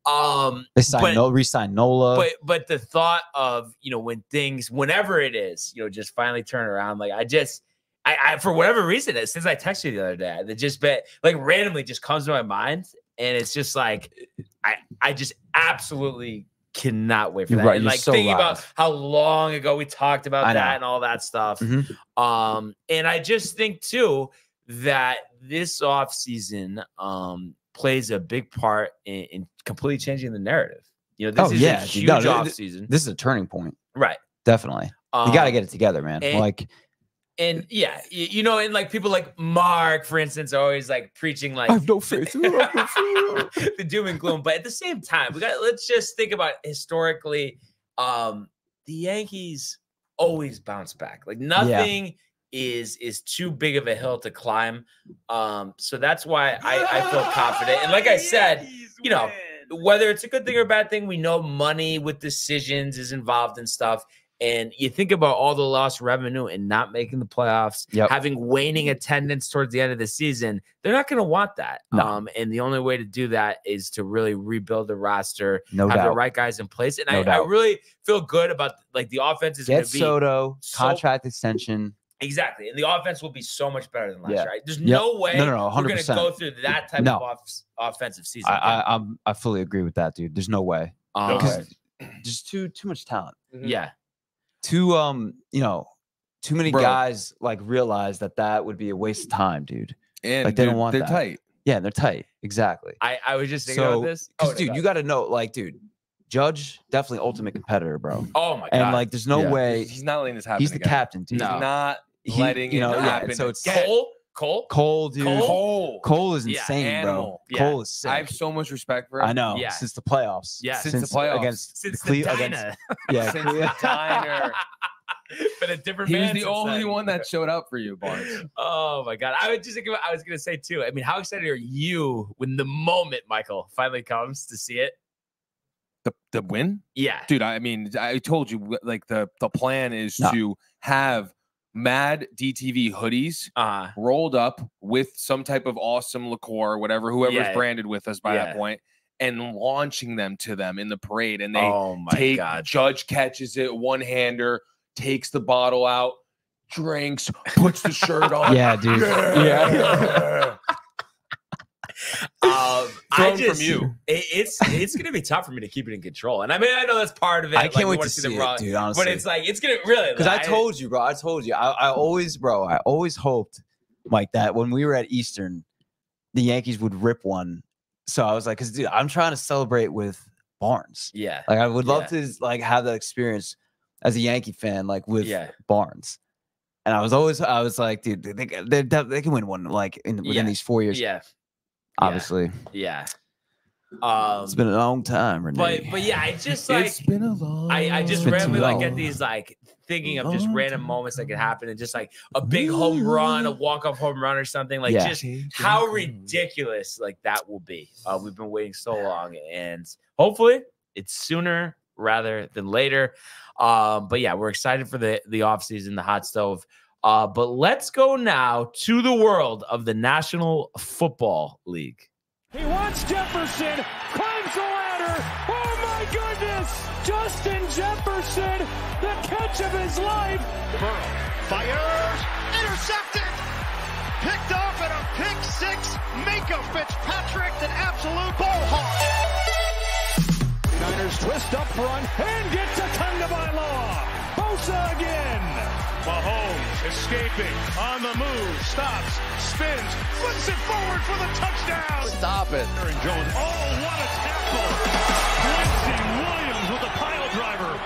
S3: They signed re-signed Nola.
S2: But the thought of when things, whenever it is, just finally turn around. Like I for whatever reason, since I texted you the other day, it just randomly just comes to my mind, and it's just like I just absolutely cannot wait for
S3: You're
S2: that.
S3: right,
S2: And
S3: you're
S2: like
S3: so
S2: thinking
S3: right.
S2: about how long ago we talked about
S3: I know.
S2: that and all that stuff.
S3: Mhm.
S2: And I just think too that this offseason plays a big part in completely changing the narrative. This is a huge offseason.
S3: This is a turning point.
S2: Right.
S3: Definitely. You got to get it together, man.
S2: And yeah, and like people like Mark, for instance, are always like preaching like
S3: I have no faith.
S2: the doom and gloom. But at the same time, let's just think about historically, the Yankees always bounce back. Like nothing is too big of a hill to climb. So that's why I feel confident. And like I said, whether it's a good thing or a bad thing, we know money with decisions is involved and stuff. And you think about all the lost revenue and not making the playoffs, having waning attendance towards the end of the season, they're not going to want that.
S3: No.
S2: And the only way to do that is to really rebuild the roster,
S3: No
S2: have
S3: doubt.
S2: the right guys in place. And
S3: No
S2: I
S3: doubt.
S2: really feel good about like the offense is going
S3: Get
S2: to be
S3: Soto,
S2: so-
S3: contract extension.
S2: exactly, and the offense will be so much better than last
S3: Yeah.
S2: year. Right? There's
S3: Yep.
S2: no way
S3: No,
S2: we're going to
S3: 100%.
S2: go through that type
S3: No.
S2: of offensive season.
S3: I fully agree with that, dude. There's no way.
S2: again.
S3: Just too much talent.
S2: Yeah.
S3: Too too many
S4: Bro.
S3: guys like realize that would be a waste of time, dude.
S4: And
S3: Like, they don't
S4: dude,
S3: want
S4: they're
S3: that.
S4: tight.
S3: Yeah, they're tight. Exactly.
S2: I was just thinking
S3: So,
S2: about this.
S3: because
S2: Oh,
S3: dude, you got to know, like, dude, Judge definitely ultimate competitor, bro.
S2: oh my god.
S3: And like, there's no
S4: Yeah.
S3: way
S4: He's not letting this happen.
S3: he's the
S4: again.
S3: captain, dude.
S4: He's
S2: No.
S4: not
S3: He-
S4: letting
S3: you know,
S4: it
S3: yeah,
S4: happen.
S3: so it's
S4: again.
S2: Cole,
S3: dude.
S2: Cole?
S3: Cole is
S2: Yeah,
S3: insane,
S4: animal.
S3: bro.
S2: Yeah.
S3: Cole is sick.
S4: I have so much respect for him.
S3: I know.
S2: Yeah.
S3: Since the playoffs.
S2: Yeah.
S4: Since the playoffs.
S3: against
S2: since
S3: Cle-
S2: the
S3: against-
S2: diner.
S3: yeah,
S4: Since
S3: Cle-
S4: the diner.
S2: But a different
S4: He was
S2: man
S4: the
S2: since
S4: only
S2: then.
S4: one that showed up for you, Barnes.
S2: Oh my god. I was just thinking I was gonna say too. I mean, how excited are you when the moment, Michael, finally comes to see it?
S4: The win?
S2: Yeah.
S4: Dude, I mean, I told you, like, the plan is
S3: No.
S4: to have Mad DTV hoodies rolled up with some type of awesome liqueur, whoever's
S2: Yeah.
S4: branded with us by
S2: Yeah.
S4: that point, and launching them to them in the parade. And they
S2: oh my
S4: take,
S2: god.
S4: Judge catches it, one-hander, takes the bottle out, drinks, puts the shirt on.
S3: Yeah, dude.
S4: Yeah.
S2: I
S4: Thrown from you.
S2: It's gonna be tough for me to keep it in control. And I mean, I know that's part of it.
S3: I can't
S2: like, we
S3: wait
S2: wanna
S3: to
S2: them
S3: see
S2: raw,
S3: it, dude. Honestly,
S2: But it's like it's gonna really
S3: because I told you, bro. I told you. I always hoped, Mike, that when we were at Eastern, the Yankees would rip one. So I was like, because dude, I'm trying to celebrate with Barnes.
S2: Yeah.
S3: Like I would love to like have that experience as a Yankee fan, like with Barnes. And I was like, dude, they can win one like within these 4 years.
S2: Yeah.
S3: Obviously.
S2: Yeah.
S3: It's been a long time, Renee.
S2: But yeah, I just like
S4: It's been a long
S2: I just
S3: It's been
S2: randomly
S3: too
S2: like get
S3: long.
S2: these like thinking of just random moments that could happen and just like a big home run, a walk-off home run or something. Like
S3: Yeah.
S2: just how ridiculous like that will be. We've been waiting so long and hopefully it's sooner rather than later. But yeah, we're excited for the offseason, the hot stove. But let's go now to the world of the National Football League.
S8: He wants Jefferson, climbs the ladder. Oh my goodness! Justin Jefferson, the catch of his life.
S6: Burrow fires, intercepted, picked off at a pick six. Minka Fitzpatrick, an absolute ball hawk.
S8: Niners twist up front and get to Tagovailoa. Bosa again.
S6: Mahomes escaping, on the move, stops, spins, flips it forward for the touchdown.
S7: Stop it.
S6: Aaron Jones. Oh, what a tackle. Quincy Williams with a pile driver.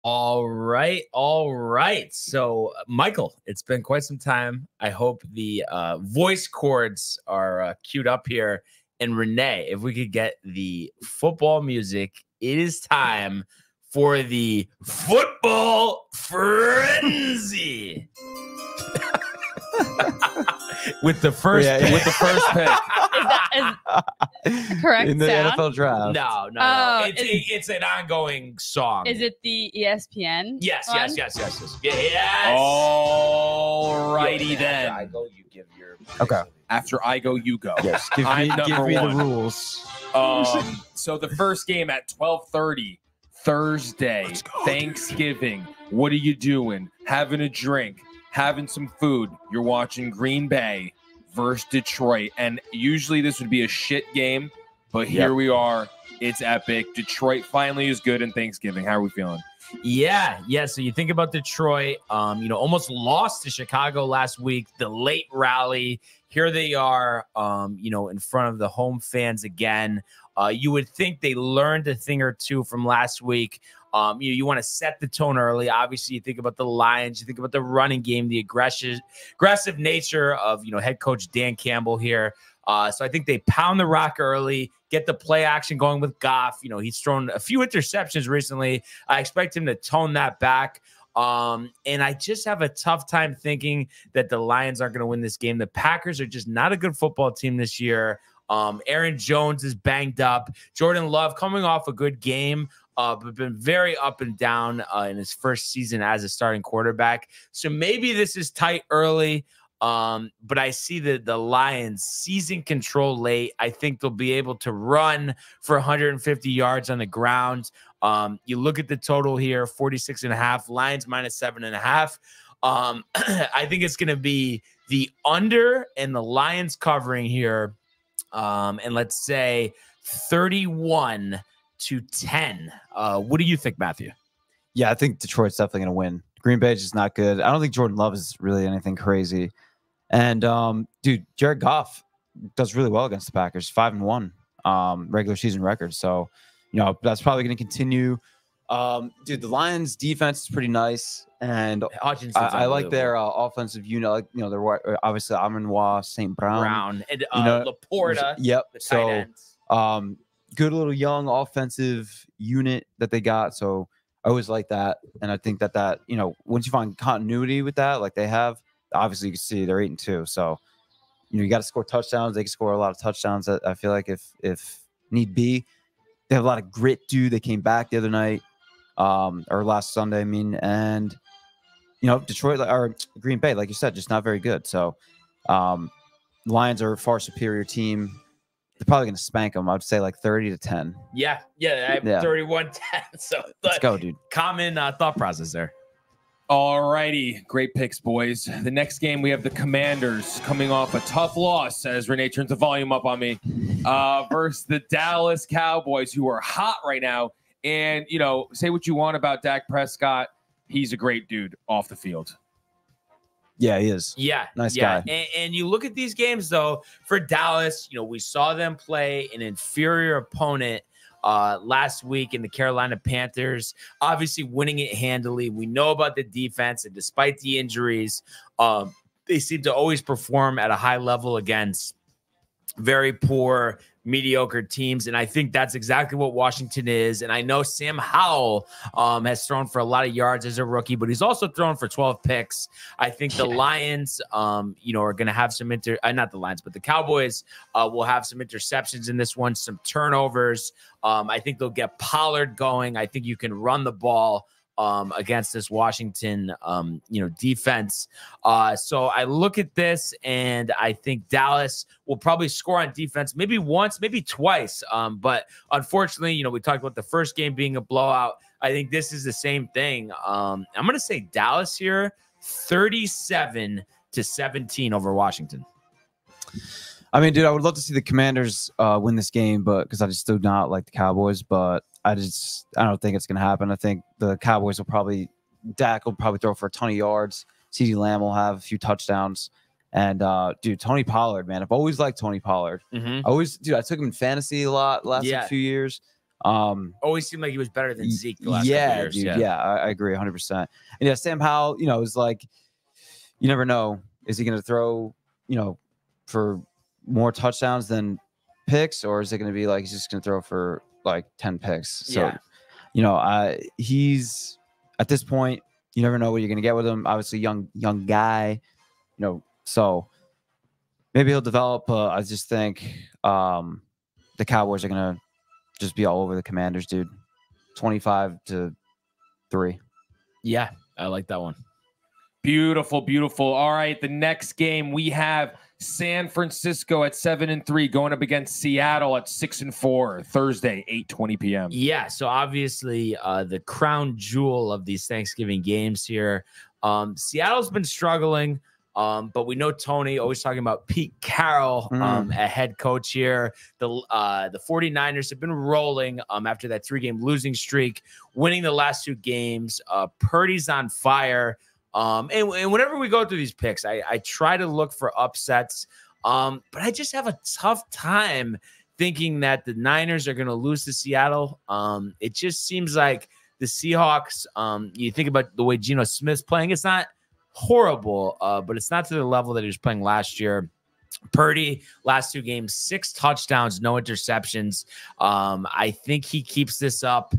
S2: All right. So, Michael, it's been quite some time. I hope the voice cords are queued up here. And Renee, if we could get the football music, it is time for the football frenzy. with the first pick.
S5: Is correct
S3: in the
S5: sound?
S3: NFL draft.
S2: No.
S5: Oh,
S2: It's an ongoing song.
S5: Is it the ESPN?
S2: Yes.
S5: one?
S2: Yes.
S4: All righty then.
S2: After I go, you give your
S3: Okay.
S4: After I go, you go.
S3: Yes. Give
S4: I'm
S3: me
S4: number
S3: the
S4: one.
S3: rules.
S4: So the first game at 12:30 Thursday, Thanksgiving. What are you doing? Having a drink, having some food. You're watching Green Bay versus Detroit. And usually this would be a shit game, but here we are. It's epic. Detroit finally is good in Thanksgiving. How are we feeling?
S2: Yeah. So you think about Detroit, almost lost to Chicago last week, the late rally. Here they are, in front of the home fans again. You would think they learned a thing or two from last week. You want to set the tone early. Obviously, you think about the Lions, you think about the running game, the aggressive nature of, head coach Dan Campbell here. So I think they pound the rock early, get the play action going with Goff. He's thrown a few interceptions recently. I expect him to tone that back. And I just have a tough time thinking that the Lions aren't going to win this game. The Packers are just not a good football team this year. Aaron Jones is banged up. Jordan Love coming off a good game, but been very up and down in his first season as a starting quarterback. So maybe this is tight early. But I see the Lions seizing control late. I think they'll be able to run for 150 yards on the ground. You look at the total here, 46.5, Lions -7.5. I think it's going to be the under and the Lions covering here. And let's say 31-10. What do you think, Matthew?
S3: Yeah, I think Detroit's definitely going to win. Green Bay is just not good. I don't think Jordan Love is really anything crazy. And, dude, Jared Goff does really well against the Packers, 5-1 regular season record. So, that's probably going to continue. Dude, the Lions defense is pretty nice. And I like their offensive unit. They're obviously Amon-Ra, St. Brown
S2: and Laporta.
S3: Yep.
S2: The tight
S3: So,
S2: ends.
S3: good little young offensive unit that they got. So I always like that. And I think that, once you find continuity with that, like they have, obviously you can see they're 8-2. So, you got to score touchdowns. They can score a lot of touchdowns. I feel like if need be, they have a lot of grit, dude. They came back the other night, or last Sunday, and Detroit or Green Bay, like you said, just not very good. So, Lions are a far superior team. They're probably going to spank them. I would say like 30-10.
S2: Yeah. I have 31-10. So
S3: let's go, dude.
S2: Common thought process there.
S4: All righty. Great picks, boys. The next game, we have the Commanders coming off a tough loss, as Renee turns the volume up on me, versus the Dallas Cowboys, who are hot right now. And, say what you want about Dak Prescott. He's a great dude off the field.
S3: Yeah, he is.
S2: Yeah.
S3: Nice guy.
S2: And you look at these games, though, for Dallas, we saw them play an inferior opponent last week in the Carolina Panthers, obviously winning it handily. We know about the defense, and despite the injuries, they seem to always perform at a high level against very poor, mediocre teams. And I think that's exactly what Washington is. And I know Sam Howell has thrown for a lot of yards as a rookie, but he's also thrown for 12 picks. I think the Lions, are going to have some not the Lions, but the Cowboys will have some interceptions in this one, some turnovers. I think they'll get Pollard going. I think you can run the ball against this Washington, defense. So I look at this and I think Dallas will probably score on defense, maybe once, maybe twice. But unfortunately, we talked about the first game being a blowout. I think this is the same thing. I'm going to say Dallas here, 37-17 over Washington.
S3: I mean, dude, I would love to see the Commanders win this game, but because I just do not like the Cowboys, but I don't think it's going to happen. I think the Cowboys will probably Dak will probably throw for a ton of yards. CeeDee Lamb will have a few touchdowns. And dude, Tony Pollard, man, I've always liked Tony Pollard.
S2: Mhm.
S3: I took him in fantasy a lot last few years.
S2: Always seemed like he was better than Zeke the last couple years.
S3: Dude, I agree 100%. And yeah, Sam Howell, is like, you never know. Is he going to throw, for more touchdowns than picks, or is it going to be like he's just going to throw for like 10 picks? So, he's at this point, you never know what you're going to get with him. Obviously, young guy, so maybe he'll develop. I just think the Cowboys are going to just be all over the Commanders, dude. 25-3.
S2: Yeah, I like that one.
S4: Beautiful, beautiful. All right, the next game we have San Francisco at 7-3 going up against Seattle at 6-4. Thursday, 8:20 p.m.
S2: Yeah, so obviously the crown jewel of these Thanksgiving games here. Seattle's been struggling. But we know Tony always talking about Pete Carroll, a head coach here. The 49ers have been rolling after that 3-game losing streak, winning the last 2 games. Purdy's on fire. And whenever we go through these picks, I try to look for upsets. But I just have a tough time thinking that the Niners are going to lose to Seattle. It just seems like the Seahawks, you think about the way Geno Smith's playing, it's not horrible, but it's not to the level that he was playing last year. Purdy, last 2 games, 6 touchdowns, no interceptions. I think he keeps this up.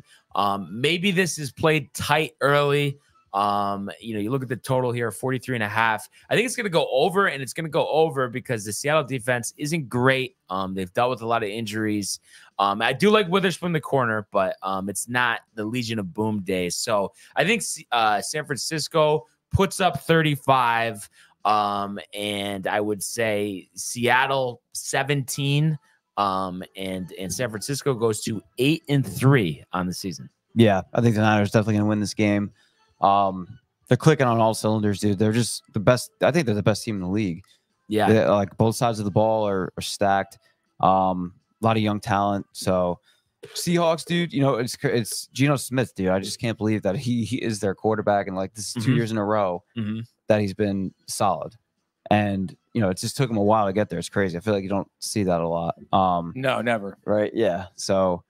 S2: Maybe this is played tight early. You look at the total here, 43.5. I think it's going to go over, and it's going to go over because the Seattle defense isn't great. They've dealt with a lot of injuries. I do like Witherspoon the corner, but it's not the Legion of Boom days. So I think San Francisco puts up 35, and I would say Seattle 17, and San Francisco goes to 8-3 on the season.
S3: Yeah, I think the Niners definitely going to win this game. They're clicking on all cylinders, dude. They're just the best. I think they're the best team in the league.
S2: Yeah,
S3: like both sides of the ball are stacked. A lot of young talent. So Seahawks, dude, it's Geno Smith, dude. I just can't believe that he is their quarterback, and like this is 2 years in a row that he's been solid. And it just took him a while to get there. It's crazy. I feel like you don't see that a lot.
S4: No, never.
S3: Right? Yeah. So,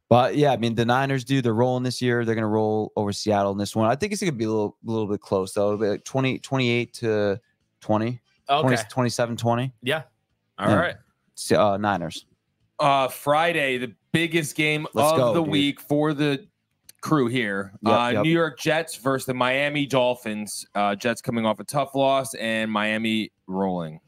S3: but yeah, I mean the Niners, dude, they're rolling this year. They're gonna roll over Seattle in this one. I think it's gonna be a little bit close though. It'll be like 28-20. Okay. 27-20.
S2: Yeah. All right.
S3: Niners.
S4: Friday, the biggest game of the week for the crew here. New York Jets versus the Miami Dolphins. Jets coming off a tough loss and Miami rolling.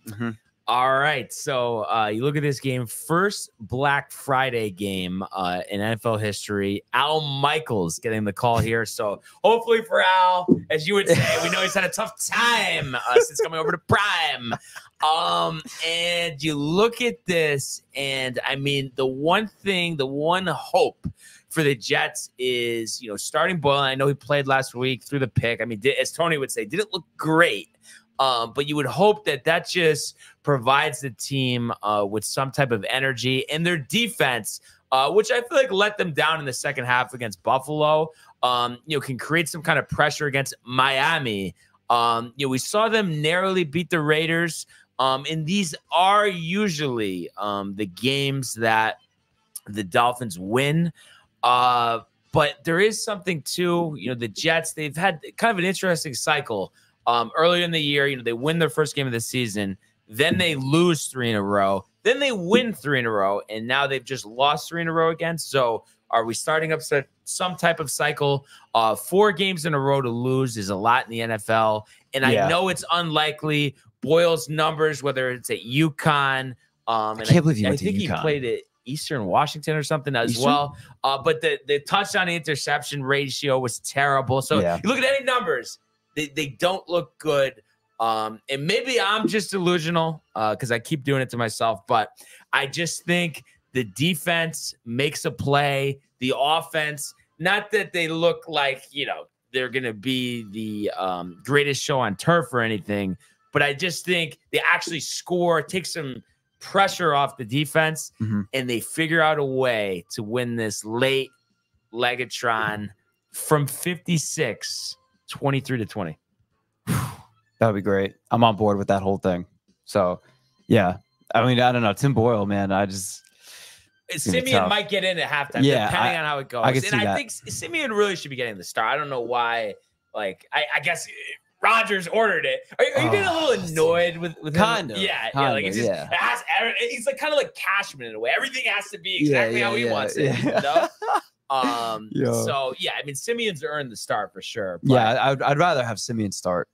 S2: All right. So you look at this game, first Black Friday game in NFL history. Al Michaels getting the call here. So hopefully for Al, as you would say, we know he's had a tough time since coming over to Prime. And you look at this, and I mean, the one hope for the Jets is, starting Boylan. I know he played last week through the pick. I mean, as Tony would say, didn't look great. But you would hope that just provides the team with some type of energy, and their defense, which I feel like let them down in the second half against Buffalo, can create some kind of pressure against Miami. We saw them narrowly beat the Raiders. And these are usually the games that the Dolphins win. But there is something too, the Jets, they've had kind of an interesting cycle. Earlier in the year, they win their first game of the season, then they lose 3 in a row, then they win 3 in a row, and now they've just lost 3 in a row again. So are we starting up some type of cycle? 4 games in a row to lose is a lot in the NFL, and I know it's unlikely. Boyle's numbers, whether it's at UConn,
S3: I can't believe
S2: I think he played at Eastern Washington or something as well. But the touchdown interception ratio was terrible. So you look at any numbers, they don't look good. And maybe I'm just delusional because I keep doing it to myself. But I just think the defense makes a play. The offense, not that they look like, they're going to be the greatest show on turf or anything. But I just think they actually score, take some pressure off the defense, and they figure out a way to win this late Legatron from 56 23-20.
S3: That would be great. I'm on board with that whole thing. So, yeah. I mean, I don't know. Tim Boyle, man.
S2: Simeon might get in at halftime, depending on how it goes.
S3: I can see that.
S2: I think Simeon really should be getting the start. I don't know why. Like, I guess Rodgers ordered it. Are you getting a little annoyed with him?
S3: Kind of.
S2: Yeah. Like it's just, he's like kind of like Cashman in a way. Everything has to be exactly how he wants it. You know? So yeah, I mean, Simeon's earned the start for sure. But,
S3: I'd rather have Simeon start.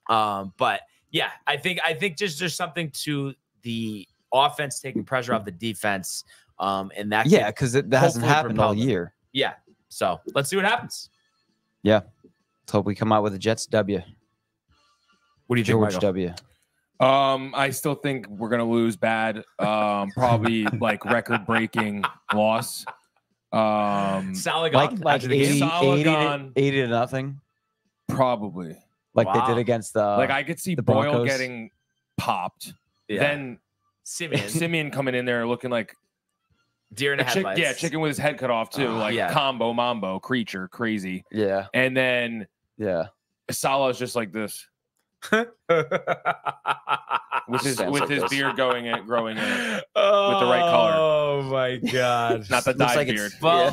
S2: But yeah, I think just there's something to the offense taking pressure off the defense. And that
S3: because that hasn't happened all year.
S2: Yeah. So let's see what happens.
S3: Yeah. Let's hope we come out with a Jets W.
S2: What do you
S3: George
S2: think,
S3: W?
S4: I still think we're gonna lose bad. Probably like record-breaking loss.
S2: Salah
S3: like 80
S4: gone.
S3: 80-0.
S4: Probably.
S3: Like they did against the
S4: like I could see
S3: the
S4: Boyle
S3: Broncos.
S4: getting popped.
S2: Yeah.
S4: Then Simeon coming in there looking like
S2: deer in the headlights.
S4: Chicken with his head cut off too. Combo, mambo, creature, crazy.
S3: Yeah.
S4: And then Salah's just like this. with his beard growing in it with the right color.
S2: Oh my god.
S4: Not the dyed beard.
S2: Well,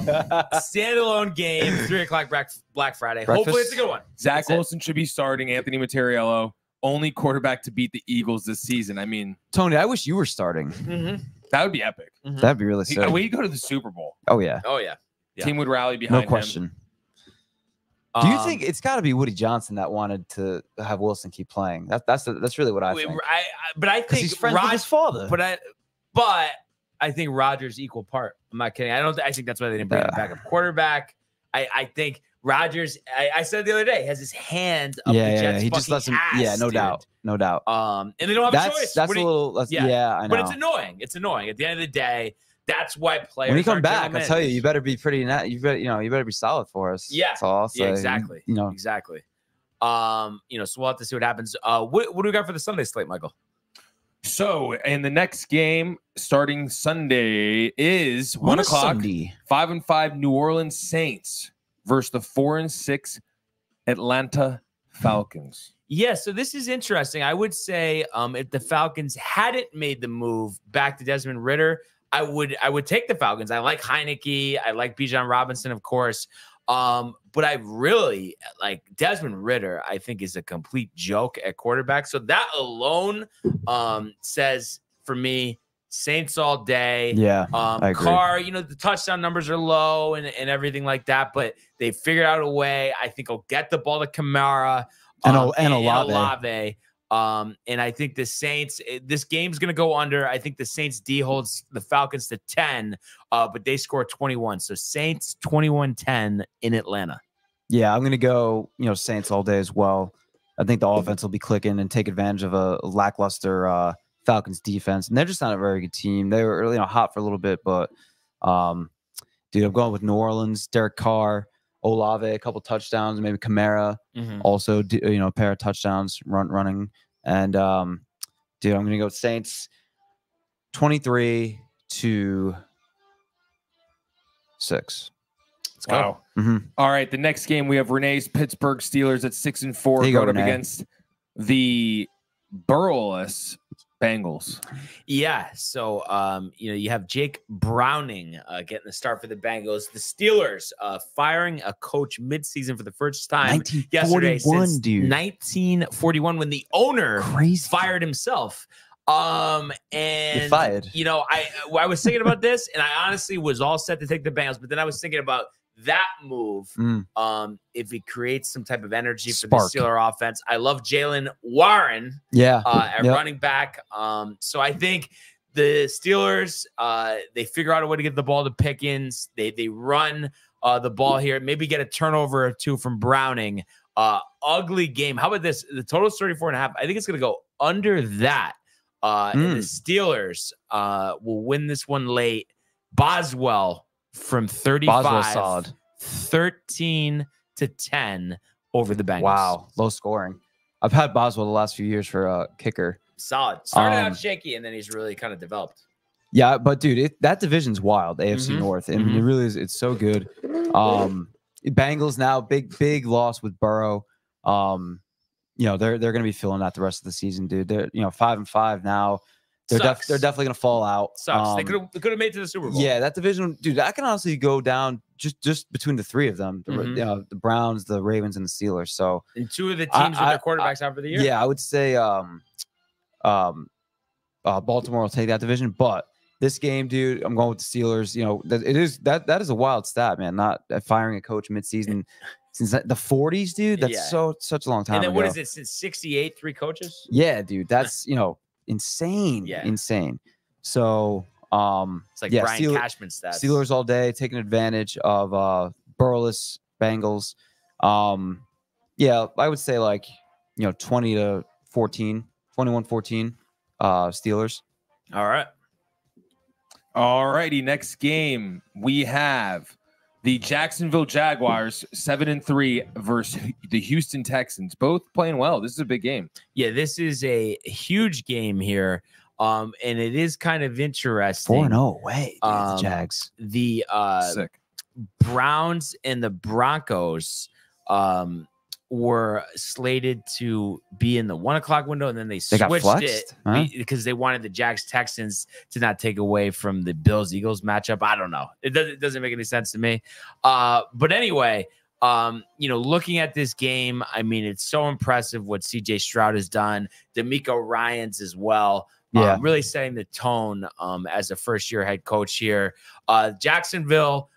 S2: standalone game, 3:00 Black Friday.
S3: Breakfast.
S2: Hopefully it's a good one.
S4: Zach Wilson should be starting. Anthony Materiello, only quarterback to beat the Eagles this season. I mean,
S3: Tony, I wish you were starting.
S4: That would be epic.
S3: That'd be really sick.
S4: We go to the Super Bowl.
S3: Oh yeah.
S4: Team would rally behind
S3: No question.
S4: him.
S3: Do you think it's got to be Woody Johnson that wanted to have Wilson keep playing? That's really what I think.
S2: But I think
S3: he's friends with his father.
S2: But I think Rodgers equal part. I'm not kidding. I think that's why they didn't bring him back up quarterback. I think Rodgers. I said the other day has his hand up the Jets.
S3: He just lets him.
S2: Ass,
S3: no doubt.
S2: And they don't have a choice.
S3: That's a little. I know.
S2: But it's annoying. It's annoying. At the end of the day, that's why players.
S3: When you come back, I tell you, you better be pretty. You better be solid for us.
S2: Yeah.
S3: That's all I'll say.
S2: Yeah, exactly. Exactly. So we'll have to see what happens. What do we got for the Sunday slate, Michael?
S4: So, in the next game, starting Sunday, is 1 o'clock.
S3: Sunday.
S4: 5-5 New Orleans Saints versus the 4-6 Atlanta Falcons.
S2: Yeah, so this is interesting. I would say if the Falcons hadn't made the move back to Desmond Ridder, I would take the Falcons. I like Heineke. I like Bijan Robinson, of course. But I really like Desmond Ridder. I think is a complete joke at quarterback. So that alone says for me, Saints all day.
S3: Yeah, I agree.
S2: Carr, the touchdown numbers are low and everything like that, but they figured out a way. I think he'll get the ball to Kamara and Olave. And I think the Saints, this game's going to go under. I think the Saints D holds the Falcons to 10, but they score 21. So Saints 21-10 in Atlanta.
S3: Yeah, I'm going to go, Saints all day as well. I think the offense will be clicking and take advantage of a lackluster Falcons defense. And they're just not a very good team. They were hot for a little bit, but I'm going with New Orleans, Derek Carr, Olave, a couple touchdowns, maybe Kamara also, a pair of touchdowns running. And, I'm going to go Saints 23-6.
S2: Let's go.
S4: Wow. All right. The next game, we have Renee's Pittsburgh Steelers at 6-4 going up against the Burrowless Bengals.
S2: Yeah. So, you have Jake Browning getting the start for the Bengals. The Steelers firing a coach midseason for the first time yesterday since 1941 when the owner fired himself. And
S3: you're fired.
S2: I was thinking about this, and I honestly was all set to take the Bengals, but then I was thinking about that move. If it creates some type of energy for the Steeler offense. I love Jalen Warren. At running back. So I think the Steelers, they figure out a way to get the ball to Pickens. They run the ball here, maybe get a turnover or two from Browning. Ugly game. How about this? The total is 34.5. I think it's going to go under that. And the Steelers will win this one late. Boswell from 35, 13-10 over the Bengals.
S3: Wow, low scoring. I've had Boswell the last few years for a kicker.
S2: Solid. Started out shaky, and then he's really kind of developed.
S3: Yeah, but dude, that division's wild. AFC North, and it really is. It's so good. Bengals now big loss with Burrow. They're going to be feeling that the rest of the season, dude. They're 5-5 now. They're definitely going to fall out.
S2: Sucks. They could have made it to the Super Bowl.
S3: Yeah, that division, dude. That can honestly go down just between the three of them. The Browns, the Ravens, and the Steelers. So,
S2: and two of the teams with their quarterbacks out for the year.
S3: Yeah, I would say Baltimore will take that division, but this game, dude, I'm going with the Steelers. That is a wild stat, man. Not firing a coach midseason since the 40s, dude. That's such a long time.
S2: And then
S3: ago.
S2: what is it since '68? 3 coaches.
S3: Yeah, dude. That's insane. Yeah, insane. So
S2: it's like Brian Cashman stats.
S3: Steelers all day, taking advantage of Burles Bengals. I would say 20-14, 21-14, Steelers.
S4: All righty. Next game we have the Jacksonville Jaguars 7-3 versus the Houston Texans. Both playing well. This is a big game.
S2: Yeah, this is a huge game here. And it is kind of interesting.
S3: 4-0 away, the Jags.
S2: The
S4: Sick.
S2: Browns and the Broncos were slated to be in the 1 o'clock window, and then they switched it because they wanted the Jags Texans to not take away from the Bills Eagles matchup. I don't know. It doesn't make any sense to me. But anyway, looking at this game, I mean, it's so impressive what CJ Stroud has done. DeMeco Ryans as well.
S3: Yeah.
S2: Really setting the tone as a first-year head coach here. Jacksonville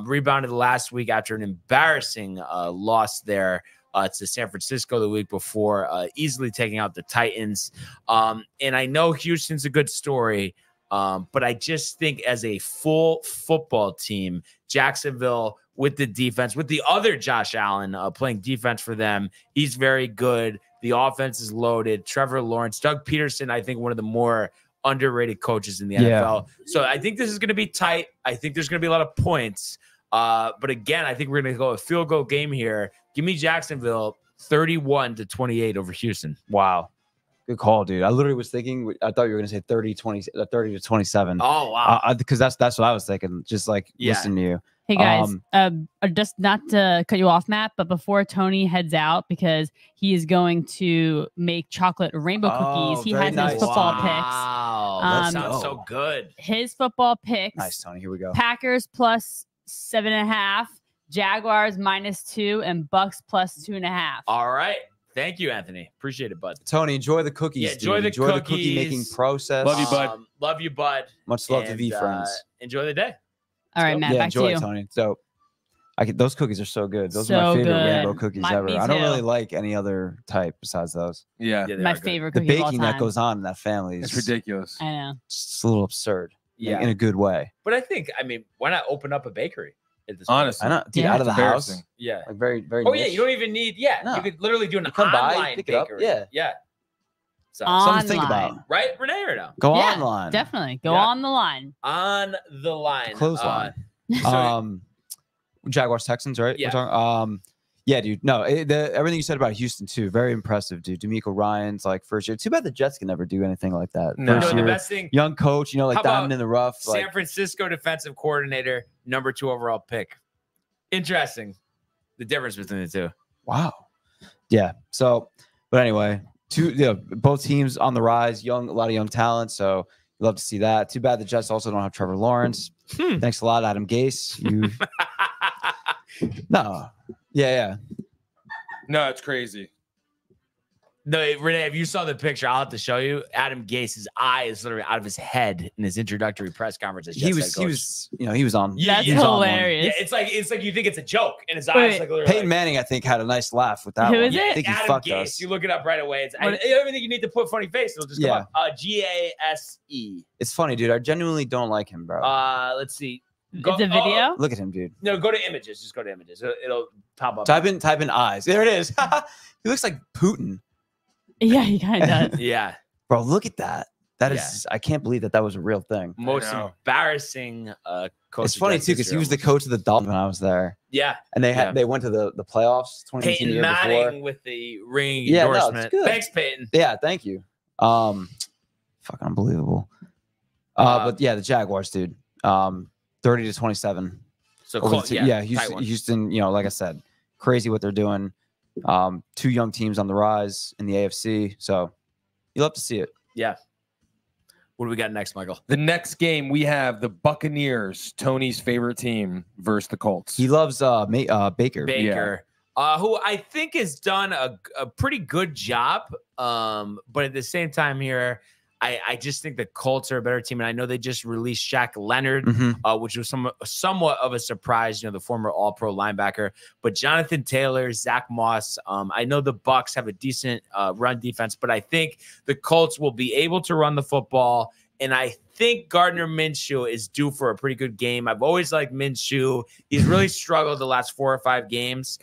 S2: rebounded last week after an embarrassing loss there to San Francisco the week before, easily taking out the Titans. And I know Houston's a good story, but I just think as a full football team, Jacksonville with the defense, with the other Josh Allen playing defense for them, he's very good. The offense is loaded. Trevor Lawrence, Doug Peterson, I think one of the more underrated coaches in the NFL. So I think this is going to be tight. I think there's going to be a lot of points. But again, I think we're going to go a field goal game here. Give me Jacksonville 31-28 over Houston.
S3: Wow. Good call, dude. I literally was thinking, I thought you were going to say 30-27.
S2: Oh, wow.
S3: Because that's what I was thinking, just listening to you.
S5: Hey, guys, just not to cut you off, Matt, but before Tony heads out, because he is going to make chocolate rainbow cookies, he has his football picks.
S2: Wow, that sounds so good.
S5: His football picks.
S3: Nice, Tony. Here we go.
S5: Packers plus 7.5, Jaguars -2, and Bucks plus 2.5.
S2: All right. Thank you, Anthony. Appreciate it, bud.
S3: Tony, enjoy the cookies.
S2: Yeah, enjoy the
S3: cookie making process.
S4: Love you, bud.
S2: Love you, bud.
S3: Much love to V friends.
S2: Enjoy the day.
S5: All right, Matt, back
S3: enjoy
S5: to you.
S3: It, Tony. So, those cookies are so good. Those
S5: So
S3: are my favorite
S5: good.
S3: rainbow cookies ever.
S5: Me
S3: I don't
S5: too.
S3: really like any other type besides those.
S4: Yeah.
S5: My favorite
S3: The
S5: cookie of all
S3: baking
S5: time.
S3: that goes on in that family
S4: It's
S3: is
S4: ridiculous.
S5: I know.
S3: just a little absurd.
S2: Yeah.
S3: In a good way.
S2: But I mean, why not open up a bakery at this
S4: Honestly.
S3: I know, dude,
S5: Yeah.
S3: out of the house.
S4: Embarrassing.
S2: Yeah.
S3: Like very, very.
S2: Oh, yeah.
S3: niche.
S2: You don't even need,
S3: No.
S2: you could literally do an
S3: You come by,
S2: online
S3: pick it up,
S2: bakery.
S3: yeah.
S2: Yeah. So,
S3: Something to think
S5: Online.
S3: about.
S2: right, Renee, or no?
S3: Go
S5: Yeah,
S3: online.
S5: Definitely. Go
S2: Yeah.
S5: on the line.
S2: On the line.
S3: Clothesline.
S2: So,
S3: Jaguars Texans, right?
S2: Yeah.
S3: We're talking, yeah, dude. No, everything you said about Houston too, very impressive, dude. DeMeco Ryans, first year. Too bad the Jets can never do anything like that.
S4: No.
S3: First
S2: the
S3: year,
S2: best thing,
S3: young coach,
S2: How about
S3: diamond in the rough.
S2: San Francisco defensive coordinator, number 2 overall pick. Interesting. The difference between the two.
S3: Wow. Yeah. So, but anyway, both teams on the rise, a lot of young talent. So you love to see that. Too bad the Jets also don't have Trevor Lawrence. Thanks a lot, Adam Gase. You no. Yeah.
S4: No, it's crazy.
S2: No, Renee, if you saw the picture, I'll have to show you. Adam Gase's eye is literally out of his head in his introductory press conference. As
S3: He
S2: Jets head
S3: was
S2: coach.
S3: he was on.
S5: That's
S3: he was on one.
S5: hilarious.
S2: Yeah, it's like you think it's a joke, and his eyes
S5: Wait.
S2: literally
S3: Peyton Manning, I think, had a nice laugh with that
S5: Who
S3: one.
S5: is it?
S3: I think he
S2: Adam
S3: fucked
S2: Gase.
S3: us.
S2: You look it up right away. It's
S5: What-
S2: I don't think you need to put funny face. It'll just come
S3: Yeah.
S2: up. Gase.
S3: It's funny, dude. I genuinely don't like him, bro.
S2: Let's see.
S5: It's a video?
S3: Look at him, dude.
S2: No, go to images. Just go to images. It'll pop up.
S3: Type in eyes. There it is. He looks like Putin.
S5: Yeah, he kind of does.
S2: Yeah.
S3: Bro, look at that. That is, I can't believe that was a real thing.
S2: Most
S4: know.
S2: embarrassing coach.
S3: It's funny too, because he was the coach of the Dolphins when I was there.
S2: Yeah.
S3: And they went to the playoffs 2018
S2: Peyton
S3: year
S2: Manning
S3: before.
S2: with the ring
S3: Yeah, no, it's
S2: endorsement.
S3: good.
S2: Thanks, Peyton.
S3: Yeah, thank you. Fucking unbelievable. But yeah, the Jaguars, dude. 30-27.
S2: So
S3: Over
S2: close.
S3: the
S2: Yeah,
S3: Houston,
S2: tight one.
S3: Houston, like I said, crazy what they're doing. Two young teams on the rise in the AFC, so you'll have to see it.
S2: Yeah. What do we got next, Michael?
S4: The next game we have the Buccaneers, Tony's favorite team, versus the Colts.
S3: He loves Baker.
S2: Baker, who I think has done a pretty good job. But at the same time here, I just think the Colts are a better team. And I know they just released Shaq Leonard, which was somewhat of a surprise, the former All-Pro linebacker. But Jonathan Taylor, Zach Moss, I know the Bucs have a decent run defense, but I think the Colts will be able to run the football. And I think Gardner Minshew is due for a pretty good game. I've always liked Minshew. He's really struggled the last 4 or 5 games.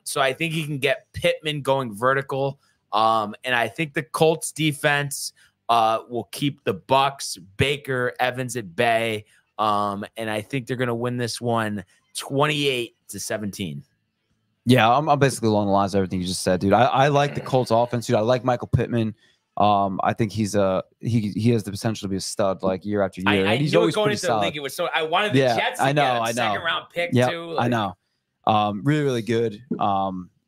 S2: So I think he can get Pittman going vertical. And I think the Colts defense will keep the Bucs, Baker, Evans at bay. And I think they're going to win this one 28-17.
S3: Yeah, I'm basically along the lines of everything you just said, dude. I like the Colts offense, dude. I like Michael Pittman. I think he has the potential to be a stud like year after year.
S2: I
S3: he's
S2: knew
S3: always
S2: going into the league. It was I wanted the Jets to get a second round pick too.
S3: I know. Really, really good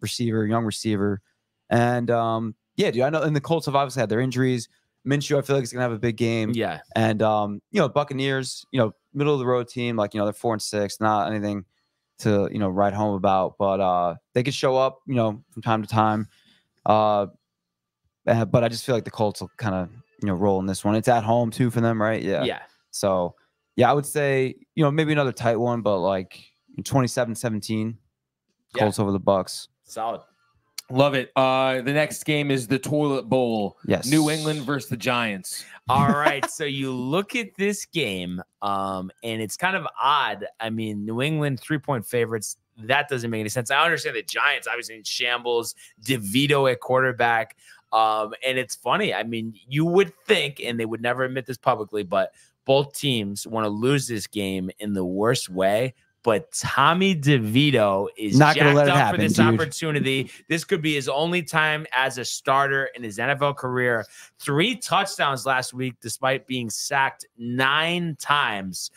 S3: receiver, young receiver. And yeah, dude, I know. And the Colts have obviously had their injuries. Minshew, I feel like, is gonna have a big game.
S2: Yeah.
S3: And Buccaneers, middle of the road team, like they're 4-6, not anything to write home about, but they could show up, from time to time. But I just feel like the Colts will kind of roll in this one. It's at home too for them, right? Yeah.
S2: Yeah.
S3: So yeah, I would say maybe another tight one, but like 27-17, Colts over the Bucs.
S2: Solid.
S4: Love it. The next game is the Toilet Bowl.
S3: Yes.
S4: New England versus the Giants.
S2: All right. So you look at this game, and it's kind of odd. I mean, New England 3-point favorites. That doesn't make any sense. I understand the Giants obviously in shambles, DeVito at quarterback. And it's funny. I mean, you would think, and they would never admit this publicly, but both teams want to lose this game in the worst way. But Tommy DeVito is
S3: not going to let it
S2: up
S3: happen,
S2: for this
S3: dude.
S2: opportunity. This could be his only time as a starter in his NFL career. 3 touchdowns last week, despite being sacked 9 times,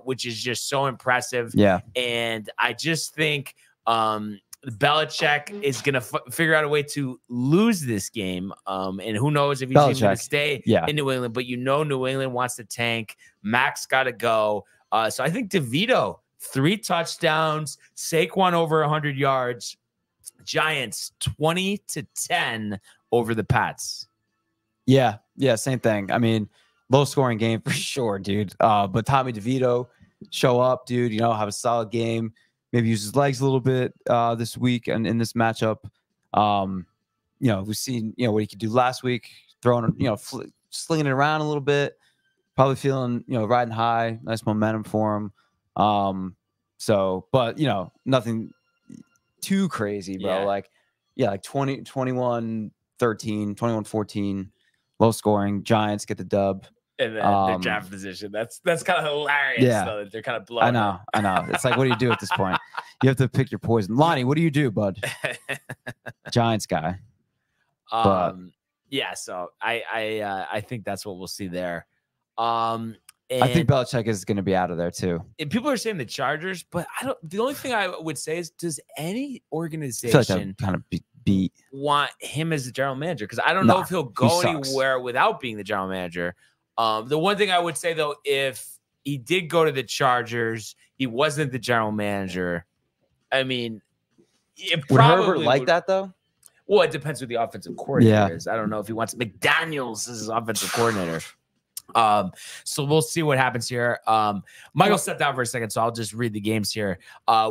S2: which is just so impressive.
S3: Yeah.
S2: And I just think Belichick is going to figure out a way to lose this game. And who knows if he's even going to stay in New England. But New England wants to tank. Max got to go. So I think DeVito, 3 touchdowns, Saquon over 100 yards, Giants 20-10 over the Pats.
S3: Yeah, same thing. I mean, low scoring game for sure, dude. But Tommy DeVito show up, dude. Have a solid game. Maybe use his legs a little bit this week and in this matchup. We've seen what he could do last week, throwing slinging it around a little bit. Probably feeling riding high, nice momentum for him. But nothing too crazy, bro. Like 21-13, 21-14, low scoring. Giants get the dub.
S2: And then their draft position. That's kind of hilarious.
S3: Yeah.
S2: Though, that they're kind of blowing.
S3: I know. It's like, what do you do at this point? You have to pick your poison. Lonnie, what do you do, bud? Giants guy.
S2: Yeah. So I think that's what we'll see there.
S3: And I think Belichick is going to be out of there too.
S2: And people are saying the Chargers, but I don't. The only thing I would say is, does any organization
S3: I feel like kind of beat
S2: want him as the general manager? Because I don't know if he'll go anywhere without being the general manager. The one thing I would say though, if he did go to the Chargers, he wasn't the general manager. I mean, it
S3: would Herbert like that though?
S2: Well, it depends who the offensive coordinator is. I don't know if he wants McDaniels as his offensive coordinator. So we'll see what happens here. Michael stepped out for a second, so I'll just read the games here.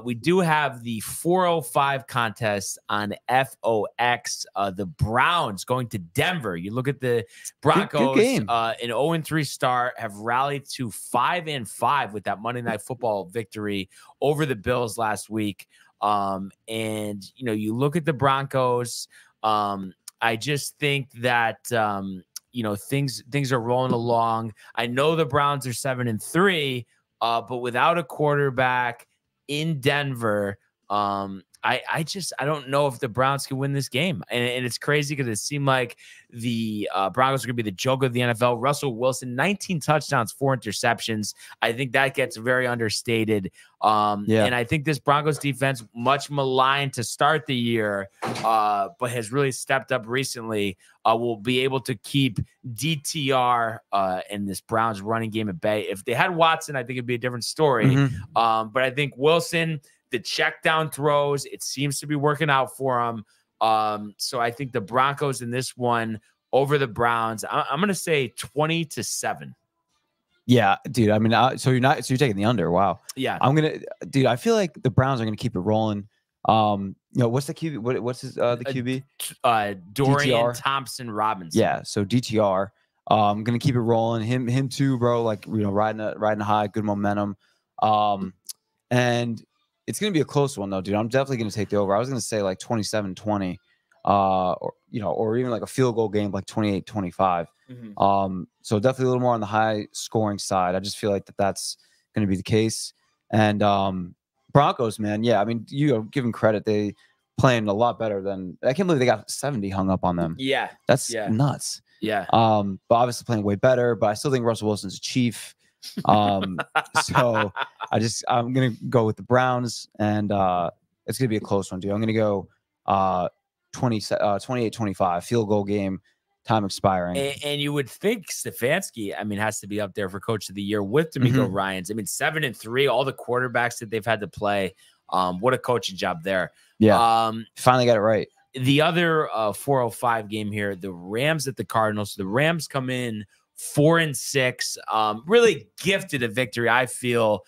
S2: We do have the 405 contest on FOX. The Browns going to Denver. You look at the Broncos, an 0-3 start, have rallied to 5-5 with that Monday Night Football victory over the Bills last week. And you look at the Broncos. I just think that things are rolling along. I know the Browns are 7-3, but without a quarterback in Denver, I I don't know if the Browns can win this game. And it's crazy because it seemed like the Broncos are going to be the joke of the NFL. Russell Wilson, 19 touchdowns, 4 interceptions. I think that gets very understated. And I think this Broncos defense, much maligned to start the year, but has really stepped up recently, will be able to keep DTR and this Browns running game at bay. If they had Watson, I think it'd be a different story. But I think Wilson, the check down throws, it seems to be working out for him. So I think the Broncos in this one over the Browns, I'm going to say 20-7.
S3: Yeah, dude. I mean, so you're taking the under. Wow.
S2: Yeah.
S3: Dude, I feel like the Browns are going to keep it rolling. What's the QB? What's his the QB?
S2: Dorian
S3: DTR.
S2: Thompson Robinson.
S3: Yeah. So DTR, I'm going to keep it rolling. Him too, bro. Like, riding a high, good momentum. And it's going to be a close one, though, dude. I'm definitely going to take the over. I was going to say like 27-20, or even like a field goal game, like 28-25. So definitely a little more on the high scoring side. I just feel like that's going to be the case. And Broncos, man, yeah. I mean, give them credit. They playing a lot better than. I can't believe they got 70 hung up on them.
S2: Yeah,
S3: that's nuts.
S2: Yeah.
S3: But obviously playing way better. But I still think Russell Wilson's a chief. So I'm gonna go with the Browns, and it's gonna be a close one, dude. I'm gonna go 28-25 field goal game, time expiring.
S2: And you would think Stefanski, I mean, has to be up there for coach of the year with D'Amico Ryans. I mean, 7-3, all the quarterbacks that they've had to play. What a coaching job there.
S3: Yeah. Finally got it right.
S2: The other 405 game here, the Rams at the Cardinals. The Rams come in 4-6, really gifted a victory, I feel,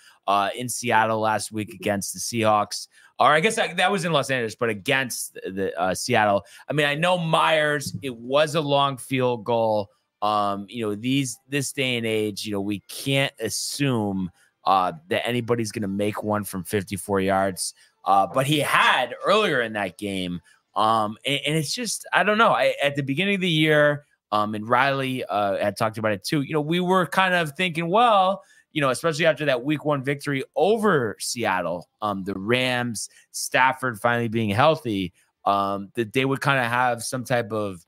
S2: in Seattle last week against the Seahawks. Or I guess that was in Los Angeles, but against the Seattle. I mean, I know Myers, it was a long field goal. This day and age, we can't assume that anybody's going to make one from 54 yards. But he had earlier in that game. And it's just, I don't know. At the beginning of the year, and Riley had talked about it too. We were kind of thinking, well, especially after that week 1 victory over Seattle, the Rams, Stafford finally being healthy, that they would kind of have some type of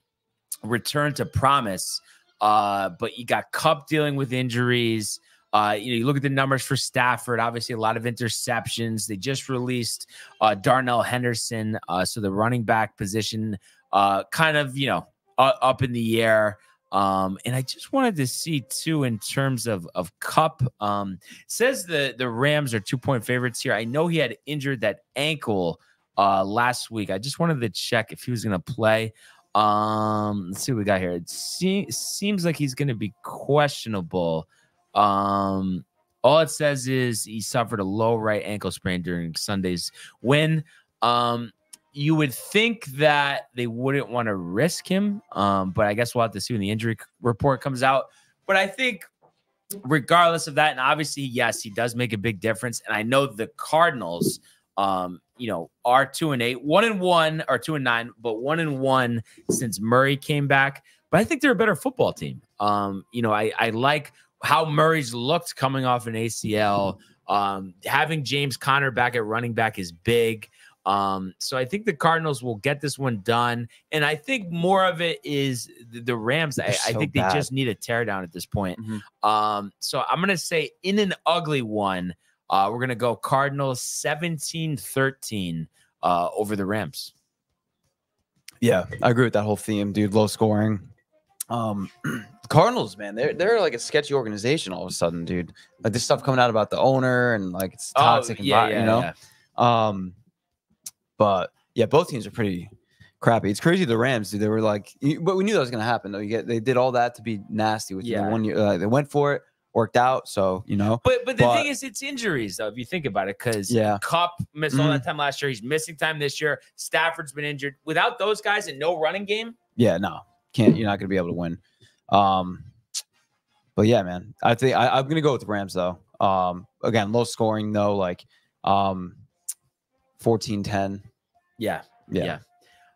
S2: return to promise. But you got Kupp dealing with injuries. You look at the numbers for Stafford, obviously a lot of interceptions. They just released Darnell Henderson. So the running back position kind of, up in the air. And I just wanted to see too, in terms of Kupp, says the Rams are 2-point favorites here. I know he had injured that ankle last week. I just wanted to check if he was going to play. Let's see what we got here. It seems like he's going to be questionable. All it says is he suffered a low right ankle sprain during Sunday's win. You would think that they wouldn't want to risk him, but I guess we'll have to see when the injury report comes out. But I think regardless of that, and obviously, yes, he does make a big difference. And I know the Cardinals, are 2-8, 1-1 or 2-9, but 1-1 since Murray came back. But I think they're a better football team. I like how Murray's looked coming off an ACL. Having James Conner back at running back is big. So I think the Cardinals will get this one done. And I think more of it is the Rams. I think they just need a teardown at this point. So I'm going to say in an ugly one, we're going to go Cardinals 17-13 over the Rams.
S3: Yeah, I agree with that whole theme, dude. Low scoring. Cardinals, man, they're like a sketchy organization all of a sudden, dude. Like this stuff coming out about the owner and like it's toxic environment, But yeah, both teams are pretty crappy. It's crazy. The Rams, dude, they were like, but we knew that was gonna happen. Though they did all that to be nasty with the 1 year. They went for it, worked out. So But the thing is, it's injuries though. If you think about it, because Kupp missed all that time last year. He's missing time this year. Stafford's been injured. Without those guys and no running game, you're not gonna be able to win. But yeah, man, I think I'm gonna go with the Rams though. Again, low scoring though, like 14-10. Yeah.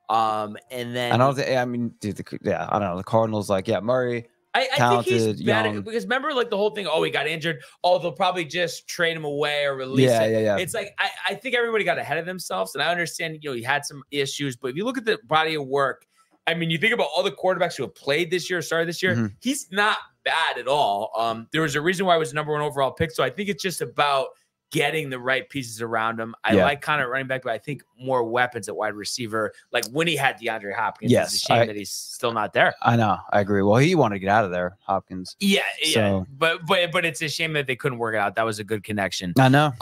S3: And then I don't know. The Cardinals, like, Murray
S2: I think he's better because remember, like the whole thing. Oh, he got injured. Oh, they'll probably just trade him away or release it.
S3: Yeah.
S2: It's like I think everybody got ahead of themselves, and I understand. He had some issues, but if you look at the body of work, I mean, you think about all the quarterbacks who have played this year, started this year. He's not bad at all. There was a reason why he was the #1 overall pick. So I think it's just about getting the right pieces around him. I like kind of running back, but I think more weapons at wide receiver. Like when he had DeAndre Hopkins, it's a shame that he's still not there.
S3: I know. I agree. Well, he wanted to get out of there, Hopkins.
S2: Yeah. But it's a shame that they couldn't work it out. That was a good connection.
S3: I know.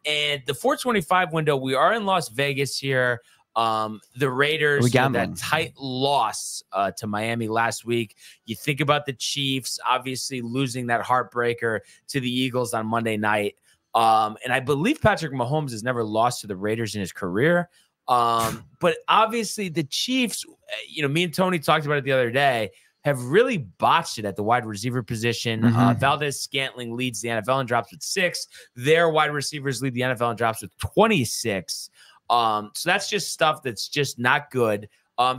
S2: And the 425 window, we are in Las Vegas here. The Raiders, that tight loss to Miami last week. You think about the Chiefs, obviously losing that heartbreaker to the Eagles on Monday night. And I believe Patrick Mahomes has never lost to the Raiders in his career. But obviously the Chiefs, me and Tony talked about it the other day, have really botched it at the wide receiver position. Valdez-Scantling leads the NFL and drops with 6. Their wide receivers lead the NFL and drops with 26. So that's just stuff that's just not good.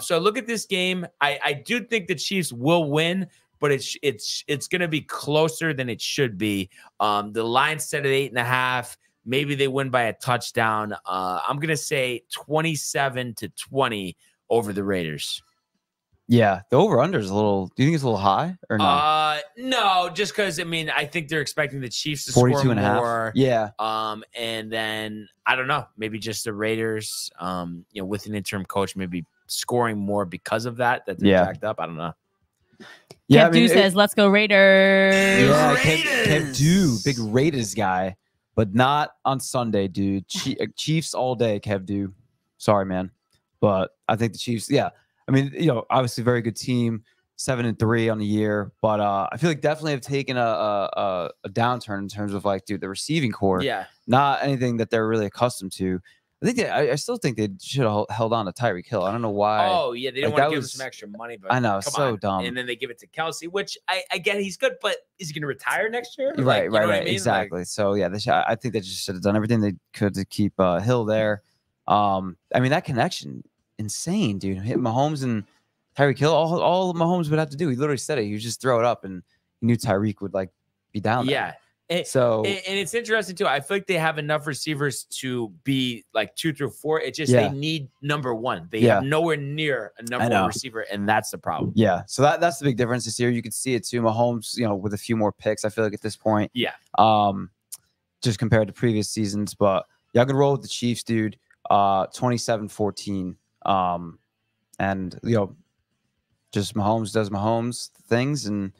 S2: So I look at this game. I do think the Chiefs will win, but it's going to be closer than it should be. The line's set at 8.5. Maybe they win by a touchdown. I'm going to say 27-20 over the Raiders.
S3: Yeah, the over-under is a little. Do you think it's a little high or no?
S2: No, just because I think they're expecting the Chiefs to
S3: 42
S2: score
S3: and
S2: more.
S3: Yeah.
S2: And then I don't know, maybe just the Raiders, with an interim coach, maybe scoring more because of that they're jacked up. I don't know.
S5: Yeah, Kev says, "Let's go Raiders."
S3: Yeah, Kev Do, big Raiders guy, but not on Sunday, dude. Chiefs all day, Kev Do. Sorry, man, but I think the Chiefs. Yeah. I mean, obviously very good team, 7-3 on the year, but I feel like definitely have taken a downturn in terms of the receiving core.
S2: Yeah,
S3: not anything that they're really accustomed to. I think I still think they should have held on to Tyreek Hill. I don't know why.
S2: Oh yeah, they didn't want to give him some extra money, but
S3: I know, so dumb.
S2: And then they give it to Kelsey, which I get he's good, but is he going to retire next year?
S3: Right, I mean? Exactly. So yeah, I think they just should have done everything they could to keep Hill there. I mean that connection. Insane, dude. Hit Mahomes and Tyreek Hill. All Mahomes would have to do. He literally said it. He would just throw it up, and he knew Tyreek would be down there.
S2: Yeah. And it's interesting too. I feel like they have enough receivers to be 2 through 4. It's just they need #1. They have nowhere near a #1 receiver, and that's the problem.
S3: Yeah. So that's the big difference this year. You can see it too. Mahomes, with a few more picks, I feel like at this point.
S2: Yeah.
S3: Just compared to previous seasons, but y'all can roll with the Chiefs, dude. 27-14. And just Mahomes does Mahomes things, and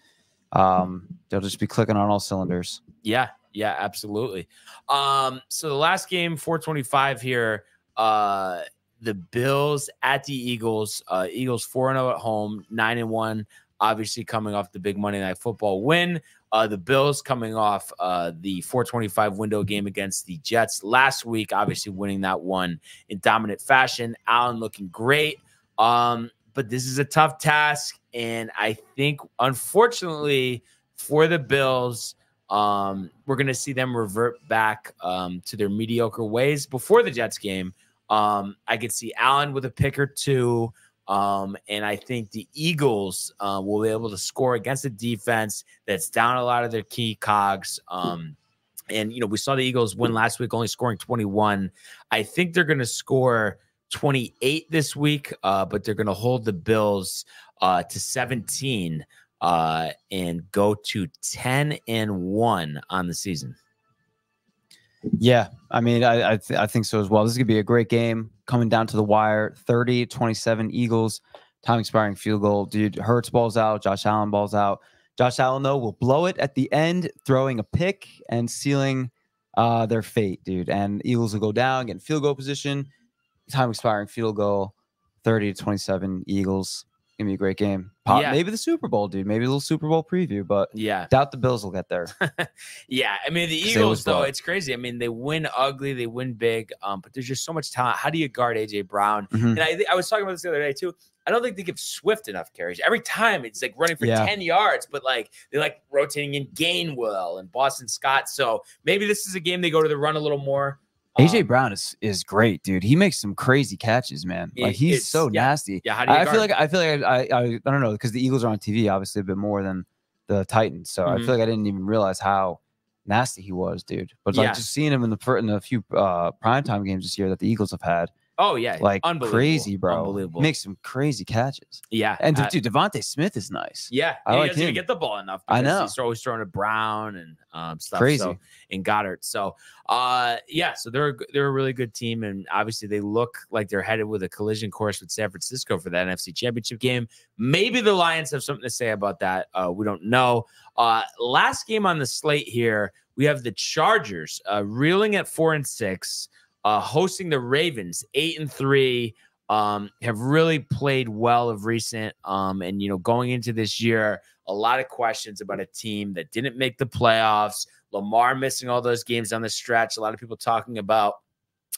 S3: they'll just be clicking on all cylinders.
S2: Yeah, absolutely. So the last game, 425 here, the Bills at the Eagles. Eagles 4-0 at home, 9-1, obviously coming off the big Monday Night Football win. The Bills coming off the 425 window game against the Jets last week, obviously winning that one in dominant fashion. Allen looking great. But this is a tough task, and I think, unfortunately, for the Bills, we're going to see them revert back to their mediocre ways. Before the Jets game, I could see Allen with a pick or two, and I think the Eagles will be able to score against a defense that's down a lot of their key cogs. And, we saw the Eagles win last week, only scoring 21. I think they're going to score 28 this week, but they're going to hold the Bills to 17 and go to 10-1 on the season.
S3: Yeah, I mean, I think so as well. This is going to be a great game coming down to the wire. 30-27 Eagles, time expiring field goal. Dude, Hurts balls out. Josh Allen balls out. Josh Allen, though, will blow it at the end, throwing a pick and sealing their fate, dude. And Eagles will go down, get in field goal position. Time expiring field goal, 30-27 Eagles. Gonna be a great game. Maybe the Super Bowl, dude. Maybe a little Super Bowl preview, but doubt the Bills will get there.
S2: Yeah, I mean the Eagles though, it's crazy. I mean they win ugly, they win big, but there's just so much talent. How do you guard AJ Brown? And I was talking about this the other day too. I don't think they give Swift enough carries. Every time it's running for 10 yards, but they're rotating in Gainwell and Boston Scott. So maybe this is a game they go to the run a little more.
S3: AJ Brown is great, dude. He makes some crazy catches, man. He's so nasty.
S2: Yeah, how do you
S3: I feel like I don't know, because the Eagles are on TV obviously a bit more than the Titans. So I feel like I didn't even realize how nasty he was, dude. But like just seeing him in the few primetime games this year that the Eagles have had.
S2: Oh yeah,
S3: like crazy, bro. Unbelievable. Makes some crazy catches.
S2: Yeah,
S3: and dude, Devontae Smith is nice.
S2: Yeah,
S3: I like
S2: doesn't even get the ball enough.
S3: I know.
S2: He's always throwing to Brown and stuff.
S3: Crazy.
S2: So, and Goddard. So, yeah. So they're a really good team, and obviously they look like they're headed with a collision course with San Francisco for that NFC Championship game. Maybe the Lions have something to say about that. We don't know. Last game on the slate here, we have the Chargers reeling at 4-6. Hosting the Ravens 8-3, have really played well of recent. And you know, going into this year, a lot of questions about a team that didn't make the playoffs. Lamar missing all those games on the stretch. A lot of people talking about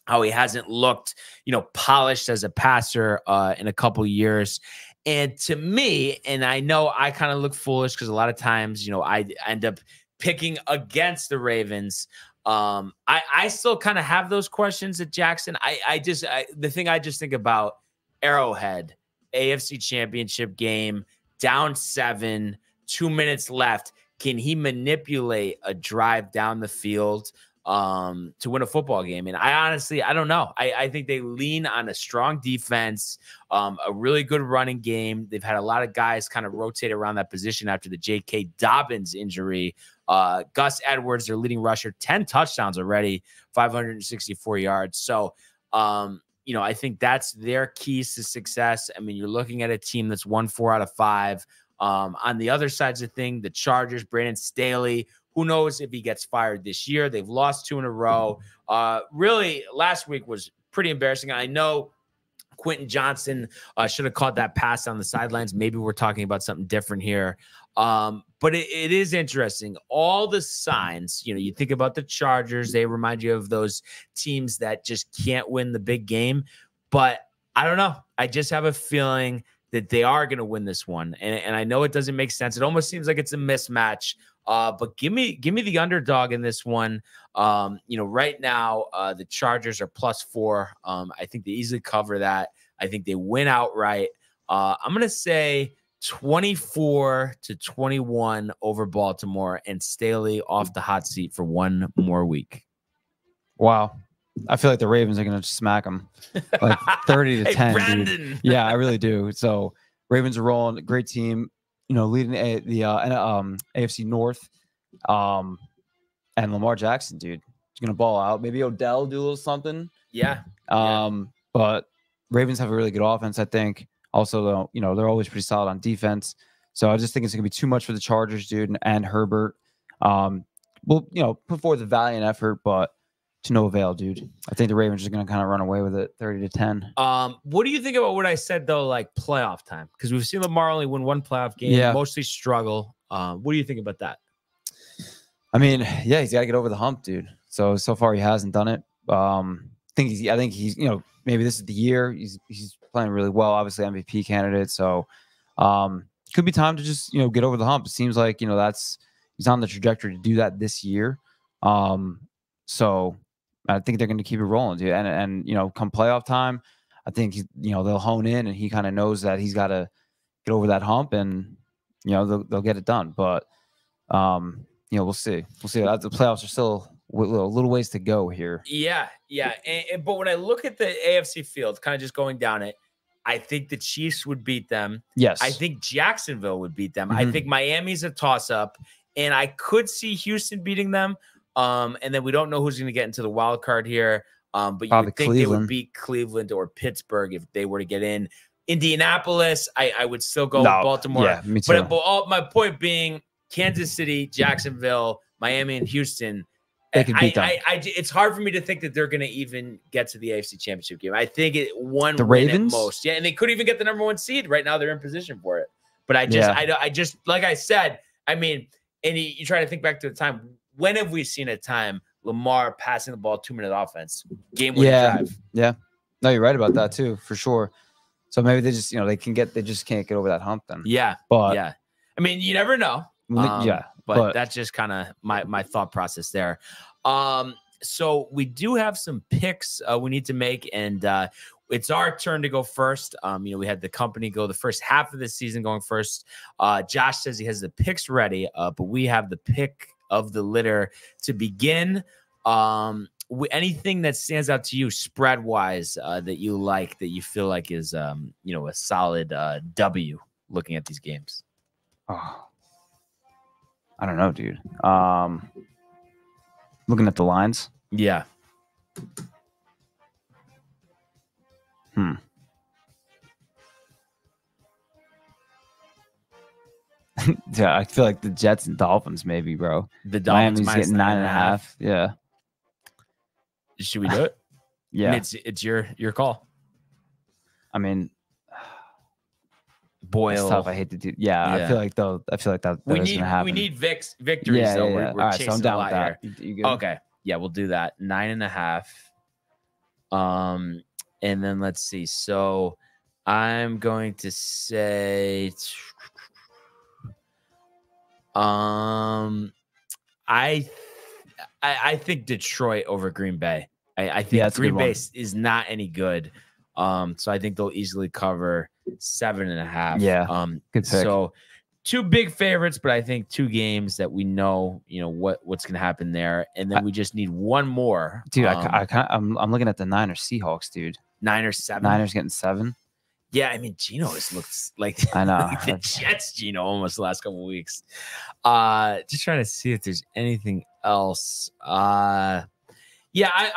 S2: how he hasn't looked, you know, polished as a passer in a couple years. And to me, and I know I kind of look foolish because a lot of times, you know, I end up picking against the Ravens. I still kind of have those questions at Jackson. The thing I just think about Arrowhead, AFC Championship game, down 7, 2 minutes left. Can he manipulate a drive down the field to win a football game? And I don't know. I think they lean on a strong defense, a really good running game. They've had a lot of guys kind of rotate around that position after the J.K. Dobbins injury. Gus Edwards, their leading rusher, 10 touchdowns already, 564 yards. So, you know, I think that's their keys to success. I mean, you're looking at a team that's won 4 out of 5. On the other sides of the thing, the Chargers, Brandon Staley, who knows if he gets fired this year? They've lost 2 in a row. Really, last week was pretty embarrassing. I know Quentin Johnson should have caught that pass on the sidelines. Maybe we're talking about something different here. But it is interesting. All the signs, you know, you think about the Chargers, they remind you of those teams that just can't win the big game. But I don't know. I just have a feeling that they are going to win this one. And I know it doesn't make sense. It almost seems like it's a mismatch. But give me the underdog in this one. You know, right now, the Chargers are +4. I think they easily cover that. I think they win outright. I'm going to say 24-21 over Baltimore, and Staley off the hot seat for 1 more week.
S3: Wow. I feel like the Ravens are going to smack them like 30-10. Dude. Yeah, I really do. So Ravens are rolling. Great team, you know, leading the AFC North. And Lamar Jackson, dude, he's going to ball out. Maybe Odell do a little something.
S2: Yeah.
S3: But Ravens have a really good offense, I think. Also, you know, they're always pretty solid on defense. So I just think it's going to be too much for the Chargers, dude, and Herbert. We'll, you know, put forth a valiant effort, but to no avail, dude. I think the Ravens are going to kind of run away with it 30-10.
S2: What do you think about what I said, though, like playoff time? Because we've seen Lamar only win 1 playoff game, mostly struggle. What do you think about that?
S3: I mean, yeah, he's got to get over the hump, dude. So far he hasn't done it. I think he's, you know, maybe this is the year. He's playing really well, obviously MVP candidate. So could be time to just, you know, get over the hump. It seems like, you know, he's on the trajectory to do that this year. So I think they're going to keep it rolling, dude. And you know, come playoff time, I think you know, they'll hone in, and he kind of knows that he's got to get over that hump, and you know, they'll get it done. But you know, we'll see. The playoffs are still a little ways to go here.
S2: Yeah. But when I look at the AFC field, kind of just going down it, I think the Chiefs would beat them.
S3: Yes.
S2: I think Jacksonville would beat them. I think Miami's a toss-up, and I could see Houston beating them. And then we don't know who's going to get into the wild card here. But you would think they would beat Cleveland or Pittsburgh if they were to get in. Indianapolis, I would still go with Baltimore.
S3: Yeah, me too.
S2: But my point being, Kansas City, Jacksonville, Miami, and Houston,
S3: they can beat them.
S2: It's hard for me to think that they're going to even get to the AFC Championship game. I think one
S3: the
S2: win
S3: Ravens?
S2: at most. Yeah, and they could even get the #1 seed. Right now, they're in position for it. But I just like I said, I mean, and you try to think back to the time. When have we seen a time Lamar passing the ball, 2-minute offense, game-winning drive?
S3: Yeah. No, you're right about that too, for sure. So maybe they just, you know, they just can't get over that hump then.
S2: Yeah.
S3: But
S2: yeah. I mean, you never know. But that's just kind of my thought process there. So we do have some picks we need to make, and it's our turn to go first. We had the company go the first half of the season going first. Josh says he has the picks ready, but we have the pick of the litter to begin. Anything that stands out to you spread wise that you like, that you feel like is a solid W looking at these games?
S3: Oh, I don't know, dude. Looking at the lines.
S2: Yeah.
S3: Yeah, I feel like the Jets and Dolphins, maybe, bro.
S2: The Dolphins
S3: Miami's getting 9.5. Yeah.
S2: Should we do it?
S3: Yeah.
S2: And it's your call.
S3: I mean,
S2: Boyle.
S3: it's tough. I hate to do. Yeah,
S2: Yeah.
S3: I feel like that
S2: We
S3: is
S2: need
S3: gonna happen.
S2: we need victories.
S3: Yeah,
S2: So
S3: yeah,
S2: we're
S3: yeah. All right,
S2: chasing
S3: so I'm
S2: a
S3: down
S2: lot
S3: with that.
S2: here.
S3: You good?
S2: Okay. Yeah, we'll do that. 9.5. And then let's see. So I'm going to say I think Detroit over Green Bay. I think
S3: that's a
S2: Green
S3: good
S2: Bay
S3: one.
S2: is not any good. So I think they'll easily cover 7.5.
S3: Yeah, good pick.
S2: So two big favorites, but I think two games that we know, what's going to happen there, and then we just need one more,
S3: Dude, I'm looking at the Niners Seahawks, dude.
S2: 9 or 7.
S3: Niners getting 7.
S2: Yeah, I mean, Geno has looked like
S3: I know.
S2: like the Jets Geno almost the last couple of weeks. Just trying to see if there's anything else. Yeah,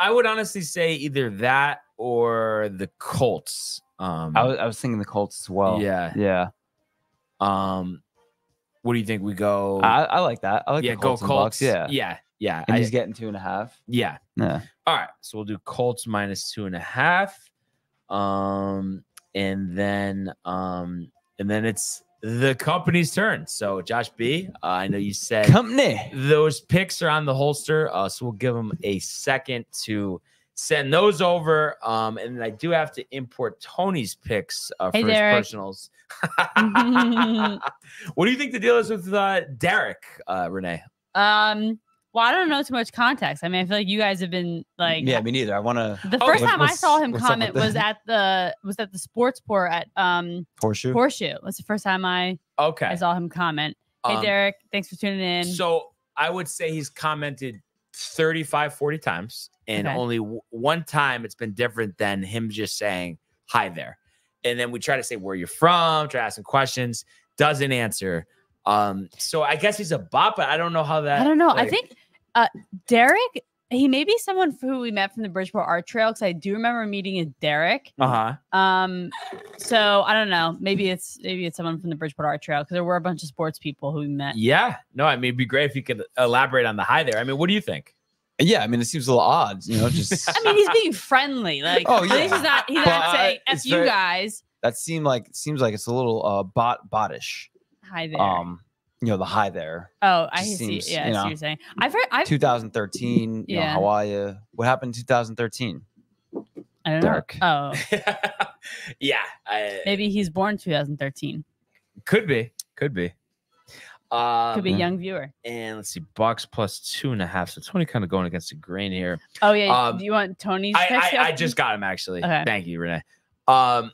S2: I would honestly say either that or the Colts.
S3: I was thinking the Colts as well.
S2: Yeah. What do you think? We go?
S3: I like that. I like the Colts
S2: go
S3: and
S2: Colts.
S3: Bucks. Yeah. And he's getting 2.5.
S2: Yeah.
S3: Yeah.
S2: All right, so we'll do Colts minus 2.5. And then it's the company's turn. So Josh B, I know you said
S3: Company.
S2: those picks are on the holster. So we'll give them a second to send those over. And I do have to import Tony's picks for his
S5: Derek.
S2: personals. What do you think the deal is with Derek, Renee?
S5: Well, I don't know too much context. I mean, I feel like you guys have been like,
S3: Yeah, me neither. I want to.
S5: the first time I saw him
S3: what's up
S5: comment
S3: with
S5: was at the sports pour at
S3: Horseshoe.
S5: That's the first time I
S2: Okay.
S5: saw him comment. Hey Derek, thanks for tuning in.
S2: So I would say he's commented 35, 40 times, and
S5: Okay.
S2: only one time it's been different than him just saying hi there. And then we try to say where you're from, try to ask him questions, doesn't answer. So I guess he's a bot, but I don't know how that.
S5: I don't know. I
S2: like-
S5: think Derek, he may be someone who we met from the Bridgeport Art Trail, because I do remember meeting a Derek.
S2: Uh-huh.
S5: So I don't know. Maybe it's someone from the Bridgeport Art Trail, because there were a bunch of sports people who we met.
S2: Yeah. No, I mean, it'd be great if you could elaborate on the hi there. I mean, what do you think?
S3: Yeah, I mean, it seems a little odd, just
S5: I mean, he's being friendly. Like,
S3: Oh,
S5: at least
S3: yeah.
S5: he's
S3: But
S5: not saying F
S3: it's
S5: you
S3: very-
S5: guys.
S3: that seems like it's a little bottish.
S5: Hi there.
S3: The hi there.
S5: Oh, I
S3: just
S5: see.
S3: seems,
S5: Yeah, I
S3: you
S5: see
S3: know,
S5: what you're saying. I've
S3: 2013.
S5: Yeah.
S3: How are you? What happened in 2013?
S5: I don't
S3: Derek.
S5: know. Oh,
S2: Yeah.
S5: maybe he's born 2013.
S2: Could be. Could be
S5: Could be a
S3: Yeah.
S5: young viewer.
S2: And let's see, Bucks plus 2.5. So Tony kind of going against the grain here.
S5: Oh yeah.
S2: Um,
S5: Do you want Tony's picks?
S2: I
S5: yet?
S2: just got him actually.
S5: Okay.
S2: Thank you, Renee.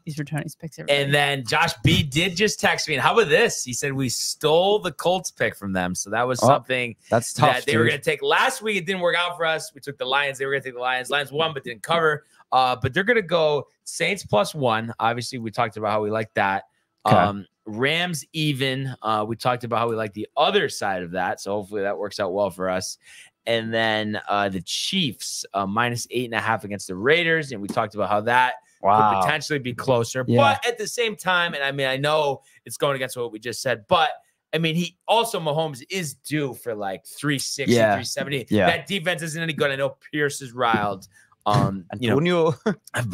S5: These were Tony's picks. Everybody.
S2: And then Josh B did just text me. And how about this? He said we stole the Colts pick from them. So that was
S3: Oh,
S2: something
S3: That's tough.
S2: that they were
S3: dude.
S2: going to take last week. It didn't work out for us. We took the Lions. They were going to take the Lions. Lions won, but didn't cover. But they're going to go Saints plus 1. Obviously, we talked about how we like that.
S3: Okay.
S2: Rams even. We talked about how we like the other side of that. So hopefully that works out well for us. And then the Chiefs minus 8.5 against the Raiders. And we talked about how that could
S3: Wow.
S2: potentially be closer.
S3: Yeah.
S2: But at the same time, and I mean, I know it's going against what we just said, but I mean, Mahomes is due for like 360,
S3: Yeah.
S2: 370.
S3: Yeah.
S2: That defense isn't any good. I know Pierce is riled.
S3: Antonio.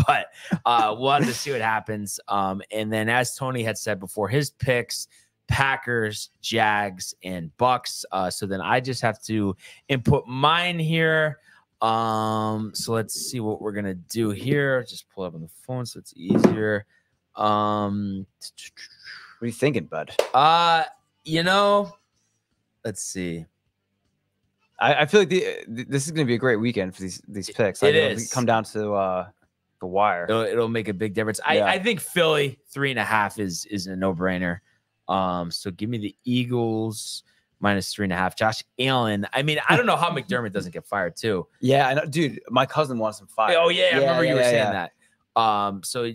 S2: But we'll have to see what happens. And then as Tony had said before, his picks, Packers, Jags, and Bucks. So then I just have to input mine here. So let's see what we're gonna do here. Just pull up on the phone so it's easier.
S3: What are you thinking, bud?
S2: Let's see.
S3: I feel like this is going to be a great weekend for these picks.
S2: It
S3: Like, it'll
S2: is.
S3: come down to the wire.
S2: It'll make a big difference.
S3: Yeah.
S2: I think Philly 3.5 is a no-brainer. So give me the Eagles -3.5. Josh Allen. I mean, I don't know how McDermott doesn't get fired too.
S3: Yeah, I know, dude. My cousin wants him fired.
S2: Oh yeah, I remember you were saying that. So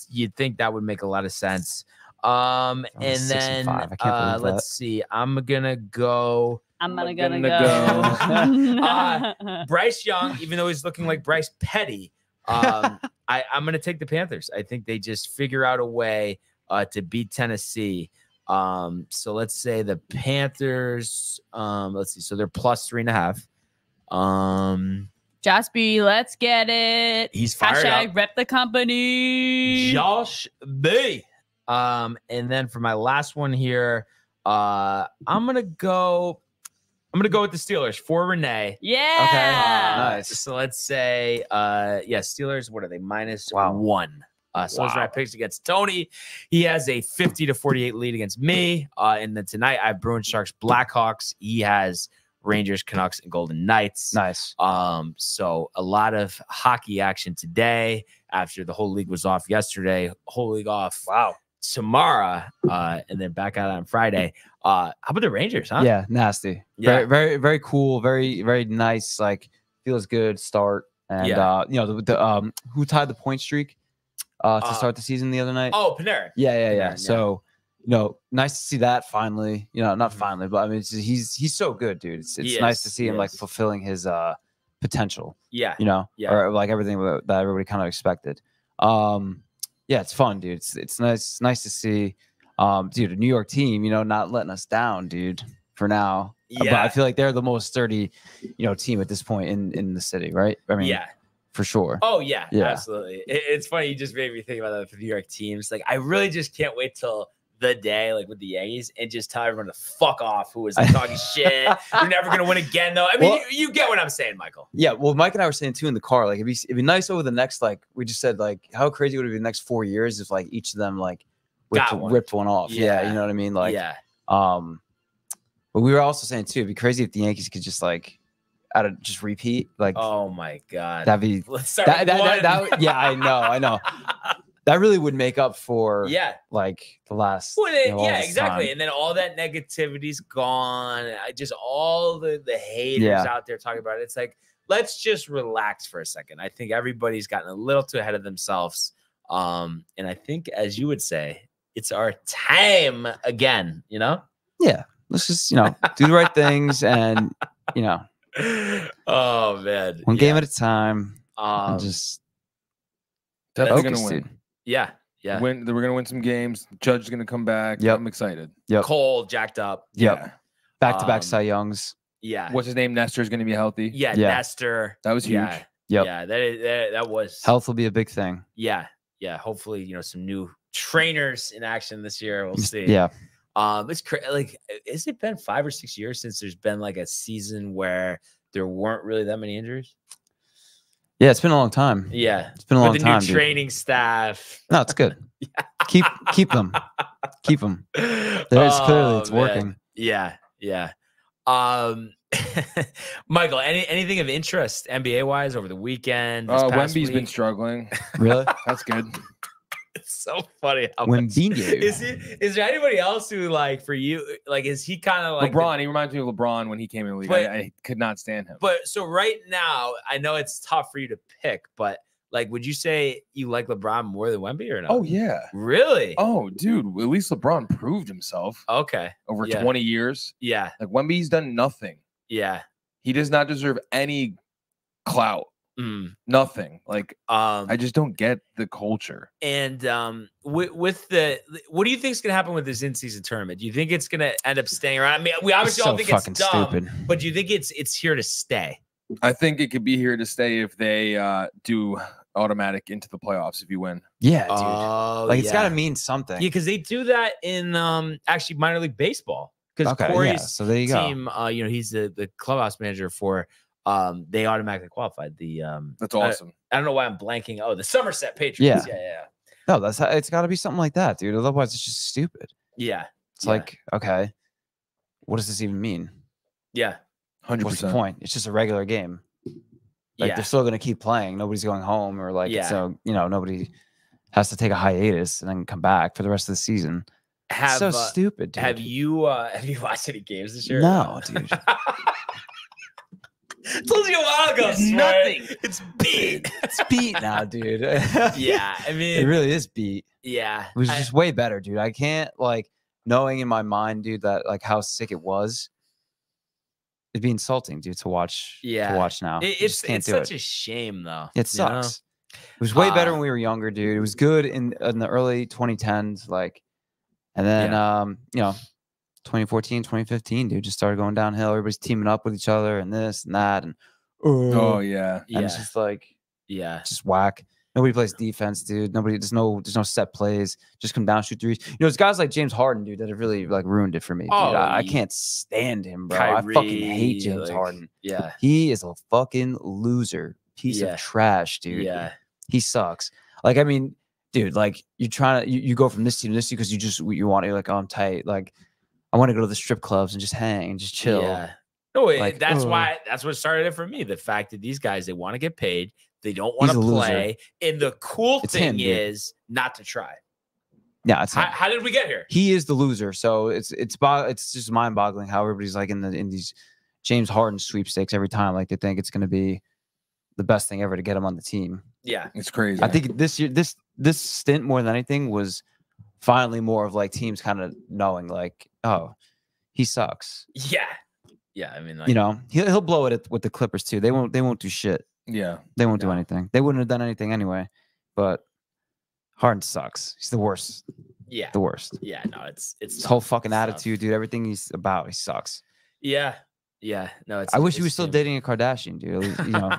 S2: you'd think that would make a lot of sense. And
S3: 6 and
S2: then
S3: 5. I can't believe that.
S2: let's see. I'm gonna go. Bryce Young, even though he's looking like Bryce Petty, I'm gonna take the Panthers. I think they just figure out a way to beat Tennessee. So let's say the Panthers. Let's see. So they're +3.5.
S5: Josh B, let's get it.
S2: He's fired
S5: Hashtag
S2: up.
S5: rep the company.
S2: Josh B. And then for my last one here, I'm gonna go with the Steelers for Renee.
S5: Yeah.
S3: Nice.
S2: So let's say, Steelers. What are they? -1. So those are my picks against Tony. He has a 50-48 lead against me. And then tonight I have Bruins, Sharks, Blackhawks. He has Rangers, Canucks, and Golden Knights.
S3: Nice.
S2: So a lot of hockey action today after the whole league was off yesterday. Whole league off.
S3: Wow.
S2: Tomorrow, and then back out on Friday. How about the Rangers, huh?
S3: Yeah, nasty.
S2: Yeah.
S3: Very, very, very cool. Very, very nice. Like feels good start. And the who tied the point streak to start the season the other night?
S2: Oh, Panarin.
S3: Yeah.
S2: Panarin,
S3: So, nice to see that finally. Not finally, but I mean, he's so good, dude. It's nice to see him like fulfilling his potential.
S2: Yeah.
S3: Or like everything that everybody kind of expected. Yeah, it's fun, dude. It's nice to see, dude, a New York team, not letting us down, dude. For now, but I feel like they're the most sturdy, team at this point in the city, right? I mean, for sure.
S2: Oh yeah, absolutely. It's funny. You just made me think about that for New York teams. Like, I really just can't wait till the day, like with the Yankees, and just tell everyone to fuck off who is like, talking shit. You're never gonna win again, though. I mean, you get what I'm saying, Michael.
S3: Yeah. Well, Mike and I were saying too in the car, like it'd be nice over the next, like we just said, like how crazy would it be the next 4 years if like each of them like ripped one off. Yeah. You know what I mean? Like but we were also saying too, it'd be crazy if the Yankees could just like just repeat. Like,
S2: oh my god,
S3: that'd be
S2: let's start
S3: that yeah, I know. That really would make up for like the last
S2: exactly
S3: time.
S2: And then all that negativity's gone. Just all the haters out there talking about it. It's like, let's just relax for a second. I think everybody's gotten a little too ahead of themselves. And I think, as you would say, it's our time again,
S3: Yeah. Let's just, do the right things and,
S2: oh man.
S3: One game at a time.
S2: Just
S4: definitely gonna win.
S2: Yeah.
S4: We're gonna win some games. Judge is gonna come back.
S3: Yep.
S4: I'm excited.
S3: Yep.
S2: Cole jacked up.
S3: Yep. Back-to-back Cy Youngs.
S2: Yeah.
S4: What's his name? Nestor is gonna be healthy.
S2: Yeah. Nestor.
S4: That was huge.
S2: Yeah.
S3: Yep.
S2: Yeah. That was.
S3: Health will be a big thing.
S2: Yeah. Yeah. Hopefully, some new trainers in action this year. We'll see.
S3: Yeah.
S2: It's crazy. Like, has it been 5 or 6 years since there's been like a season where there weren't really that many injuries?
S3: Yeah, it's been a long time.
S2: Yeah,
S3: it's been a long time.
S2: With the new training staff.
S3: No, it's good. Keep them. Keep them. There's clearly it's working.
S2: Yeah. Michael, anything of interest NBA wise over the weekend?
S4: Wemby's been struggling.
S3: Really?
S4: That's good.
S2: It's so funny. Is there anybody else who, like, for you, like, is he kind of like
S4: LeBron? He reminds me of LeBron when he came in the league. I could not stand him.
S2: But so right now, I know it's tough for you to pick, but like, would you say you like LeBron more than Wemby or no?
S4: Oh yeah,
S2: really?
S4: Oh, dude, at least LeBron proved himself.
S2: Okay,
S4: over 20 years.
S2: Yeah,
S4: like Wemby's done nothing.
S2: Yeah,
S4: he does not deserve any clout. Nothing. Like, I just don't get the culture.
S2: And with the, what do you think is going to happen with this in-season tournament? Do you think it's going to end up staying around? I mean, we obviously all think it's dumb, stupid. But do you think it's here to stay?
S4: I think it could be here to stay if they do automatic into the playoffs if you win.
S3: Yeah, dude. Like, it's got to mean something.
S2: Yeah, because they do that in actually minor league baseball. Because Corey's
S3: so there you
S2: team,
S3: go.
S2: He's the clubhouse manager for. They automatically qualified.
S4: That's awesome.
S2: I don't know why I'm blanking. Oh, the Somerset Patriots. Yeah.
S3: No, it's got to be something like that, dude. Otherwise, it's just stupid.
S2: Yeah.
S3: It's like, okay, what does this even mean?
S2: Yeah.
S4: 100%.
S3: What's the point? It's just a regular game. Like
S2: Yeah.
S3: they're still gonna keep playing. Nobody's going home or like
S2: Yeah.
S3: so nobody has to take a hiatus and then come back for the rest of the season.
S2: Have
S3: so stupid, dude.
S2: have you watched any games this year?
S3: No, dude.
S2: Told you a while ago.
S3: It's
S2: Sweat.
S3: nothing.
S2: It's beat.
S3: It's beat now, dude.
S2: Yeah, I
S3: It
S2: mean,
S3: really is beat.
S2: yeah.
S3: It was
S2: I-
S3: just way better, dude. I can't like knowing in my mind, dude, that like how sick it was. It'd be insulting, dude, to watch.
S2: Yeah.
S3: To watch now.
S2: It-
S3: You
S2: it's
S3: just can't
S2: it's
S3: do
S2: such
S3: it.
S2: a shame though.
S3: It
S2: you know?
S3: sucks. It was way better
S2: Uh,
S3: when we were younger, dude. It was good in the early 2010s, like, and then 2014, 2015, dude, just started going downhill. Everybody's teaming up with each other and this and that, and
S4: Oh yeah.
S3: and it's
S2: Yeah.
S3: just like
S2: Yeah.
S3: just whack. Nobody plays defense, dude. There's no set plays. Just come down, shoot threes. It's guys like James Harden, dude, that have really like ruined it for me. Dude.
S2: Oh,
S3: I
S2: ye-
S3: can't stand him, bro. I fucking hate
S2: Kyrie,
S3: James
S2: like,
S3: Harden.
S2: Yeah.
S3: He is a fucking loser, piece
S2: Yeah.
S3: of trash, dude.
S2: Yeah.
S3: He sucks. Like, I mean, dude, like you trying to you go from this team to this team because you're like, oh, I'm tight. Like, I want to go to the strip clubs and just hang and just chill.
S2: Yeah. No,
S3: Like,
S2: that's
S3: ugh.
S2: why that's what started it for me. The fact that these guys, they want to get paid, they don't want
S3: He's
S2: to
S3: a loser.
S2: play. And the cool
S3: It's
S2: thing
S3: him, dude.
S2: is not to try.
S3: Yeah, it's
S2: How did we get here?
S3: he is the loser. So it's just mind boggling how everybody's like in these James Harden sweepstakes every time. Like they think it's gonna be the best thing ever to get him on the team.
S2: Yeah.
S4: It's crazy.
S3: I think this year, this stint more than anything was finally more of like teams kind of knowing like, oh, he sucks.
S2: Yeah. Yeah. I mean, like,
S3: You know, he'll blow it with the Clippers too. They won't do shit.
S4: yeah.
S3: They won't do
S2: No.
S3: anything. They wouldn't have done anything anyway. But Harden sucks. He's the worst.
S2: yeah.
S3: The worst.
S2: Yeah. No, it's
S3: His whole fucking
S2: tough.
S3: attitude, dude. Everything he's about, he sucks.
S2: Yeah. Yeah. No, it's
S3: I wish he
S2: it's
S3: was still
S2: him.
S3: dating a Kardashian, dude. At least, you know,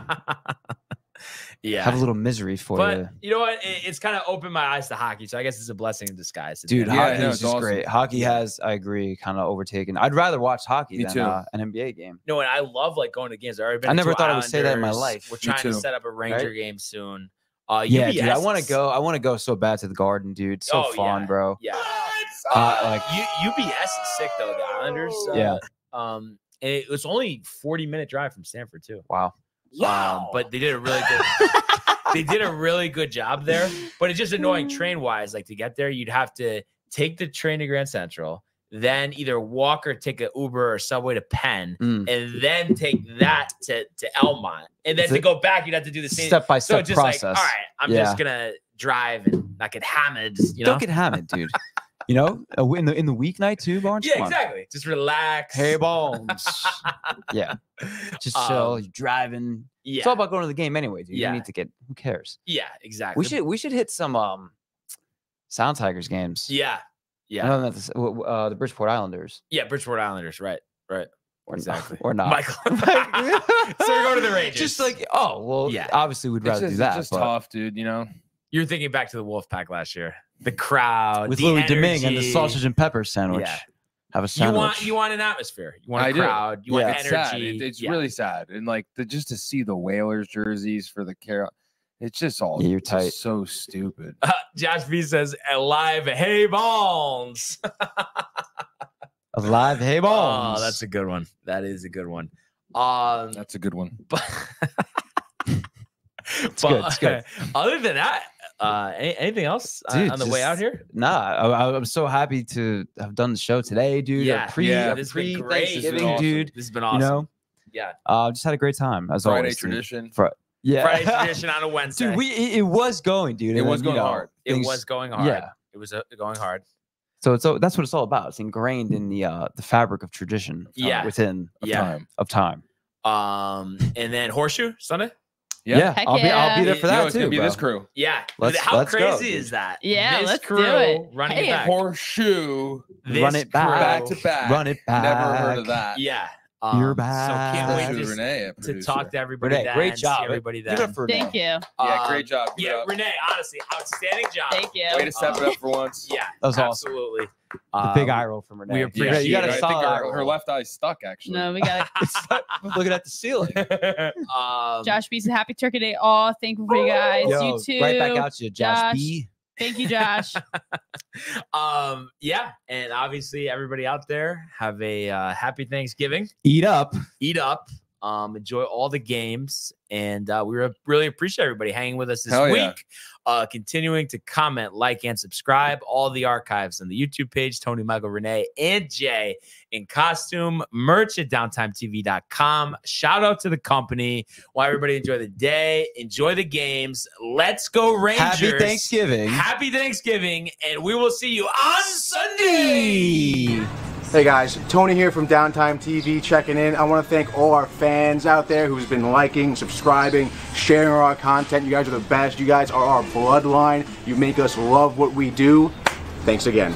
S2: Yeah.
S3: have a little misery for
S2: But
S3: you.
S2: you know what? It's kind of opened my eyes to hockey. So I guess it's a blessing in disguise.
S3: Dude,
S4: Yeah,
S3: hockey
S4: I know,
S3: is
S4: it's
S3: just
S4: awesome.
S3: great. Hockey has, I agree, kind of overtaken. I'd rather watch hockey
S4: Me
S3: than
S4: too.
S3: an NBA game.
S2: No, and I love like going to games. I've already been
S3: I
S2: to
S3: never
S2: two
S3: thought I would say that in my
S2: Islanders.
S3: life.
S2: We're
S3: Me
S2: trying to
S4: too.
S2: set up a Ranger
S3: Right?
S2: game soon.
S3: Yeah,
S2: UBS
S3: dude, I want to
S2: is-
S3: go. I want to go so bad to the Garden, dude. So
S2: Oh,
S3: fun,
S2: yeah.
S3: bro.
S2: Yeah.
S3: Like,
S2: UBS is sick though. The Islanders.
S3: Yeah.
S2: And it was only 40-minute drive from Stanford too.
S3: wow.
S2: But they did a really good. They did a really good job there. But it's just annoying train wise. Like to get there, you'd have to take the train to Grand Central, then either walk or take an Uber or subway to Penn,
S3: Mm.
S2: and then take that to Elmont, and then
S3: It's
S2: to
S3: a
S2: go back, you'd have to do the same.
S3: Step by
S2: So
S3: step
S2: it's just
S3: process.
S2: like, all right, I'm
S3: Yeah.
S2: just gonna drive and not get hammered. You know?
S3: Don't get hammered, dude. You know, in the weeknight too, Barnes.
S2: Yeah,
S3: Come on.
S2: exactly. Just relax.
S3: Hey, Bones. Yeah, just chill. You're driving.
S2: Yeah.
S3: It's all about going to the game anyway, dude.
S2: Yeah.
S3: You need to get. Who cares?
S2: Yeah, exactly.
S3: We should hit some Sound Tigers games.
S2: Yeah.
S3: I
S2: Yeah.
S3: know that the Bridgeport Islanders.
S2: Yeah. Bridgeport Islanders. Right. Right.
S3: Or
S2: Exactly.
S3: Or not.
S2: Michael. So we're going to the Rangers.
S3: Just like, oh well,
S2: Yeah.
S3: obviously we'd
S4: It's
S3: rather
S4: just,
S3: do that.
S4: it's just
S3: but
S4: tough, dude. You know.
S2: You're thinking back to the Wolfpack last year. The crowd.
S3: with
S2: the
S3: Louis Domingue and the
S2: energy.
S3: sausage and pepper sandwich.
S2: Yeah.
S3: Have a
S2: You
S3: sandwich.
S2: want an atmosphere. You want a
S4: I do.
S2: crowd. You want
S3: Yeah.
S2: energy.
S4: It's sad. It's
S2: Yeah.
S4: really sad, and like just to see the Whalers jerseys for the Carol, it's just all
S3: Yeah, you're
S4: just
S3: tight.
S4: so stupid.
S2: Josh B says, "Alive, hey Bones."
S3: Alive, hey Bones.
S2: Oh, that's a good one. That is a good one.
S4: That's a good one.
S2: But,
S3: It's good, it's good.
S2: Other than that, anything else
S3: Dude,
S2: on the way out
S3: just-
S2: here?
S3: Nah, I'm so happy to have done the show today, dude.
S2: Yeah,
S3: a pre,
S4: yeah,
S3: a
S2: This has been great,
S3: Thanksgiving,
S4: awesome.
S3: dude.
S2: This has been
S3: You
S2: awesome.
S3: know,
S2: Yeah,
S3: just had a great time as
S4: Friday
S3: always. dude.
S4: tradition.
S3: Yeah,
S2: Friday tradition on a Wednesday.
S3: dude. It was going, dude.
S4: It
S3: and
S4: was
S3: then,
S4: going hard.
S2: It
S3: things-
S2: was going hard.
S3: Yeah.
S2: It was going hard.
S3: So that's what it's all about. It's ingrained in the fabric of tradition.
S2: Yeah.
S3: Within
S2: Yeah.
S4: Time.
S3: of time.
S2: And then Horseshoe Sunday.
S4: Yeah.
S5: Heck
S3: I'll be
S5: yeah.
S3: there for
S4: Yo,
S3: that
S4: it's
S3: too.
S4: gonna be
S3: bro.
S4: this crew.
S2: Yeah.
S3: Let's
S2: How
S3: go,
S2: crazy
S3: dude.
S2: is that?
S5: Yeah,
S2: This
S5: let's do
S2: crew
S5: it.
S2: running
S5: Hey,
S2: it back.
S4: Horseshoe.
S3: Run
S2: This
S3: it back.
S2: crew-
S4: Back to back.
S3: Run it back.
S4: Never heard of that.
S2: Yeah.
S3: You're
S2: So
S3: back.
S2: can't wait
S4: Especially
S2: to,
S4: Renee, a
S2: to
S4: producer.
S2: talk to everybody.
S3: Renee,
S2: then,
S3: great
S2: see
S3: job.
S2: everybody
S3: Give it
S2: then.
S3: up for
S5: Thank you.
S4: Yeah, great job. Give it
S2: Yeah,
S4: up.
S2: Renee, honestly, outstanding job.
S5: Thank you.
S4: Way to step it up for once.
S2: Yeah,
S3: That was awesome.
S2: absolutely.
S3: The big eye roll from Renee.
S2: we
S3: You got-
S2: appreciate
S3: you got
S2: it.
S3: a
S4: I think
S3: solid eye
S4: her
S3: roll.
S4: left eye's stuck actually.
S5: No, we got it.
S3: Looking at the ceiling.
S5: Josh B said happy Turkey Day. All thankful for you guys.
S3: Yo,
S5: You too.
S3: right back out to you, Josh,
S5: Josh.
S3: B.
S5: Thank you, Josh.
S2: Yeah, and obviously everybody out there have a happy Thanksgiving.
S3: Eat up.
S2: Eat up. Enjoy all the games, And we really appreciate everybody hanging with us this
S4: Hell
S2: week.
S4: yeah.
S2: Continuing to comment, like, and subscribe. All the archives on the YouTube page, Tony, Michael, Renee, and Jay in costume. Merch at downtimetv.com. Shout out to the company. Want everybody to enjoy the day, enjoy the games. Let's go Rangers.
S3: Happy Thanksgiving.
S2: Happy Thanksgiving, and we will see you on Sunday.
S7: Hey guys, Tony here from Downtime TV checking in. I want to thank all our fans out there who's been liking, subscribing, sharing our content. You guys are the best. You guys are our bloodline. You make us love what we do. Thanks again.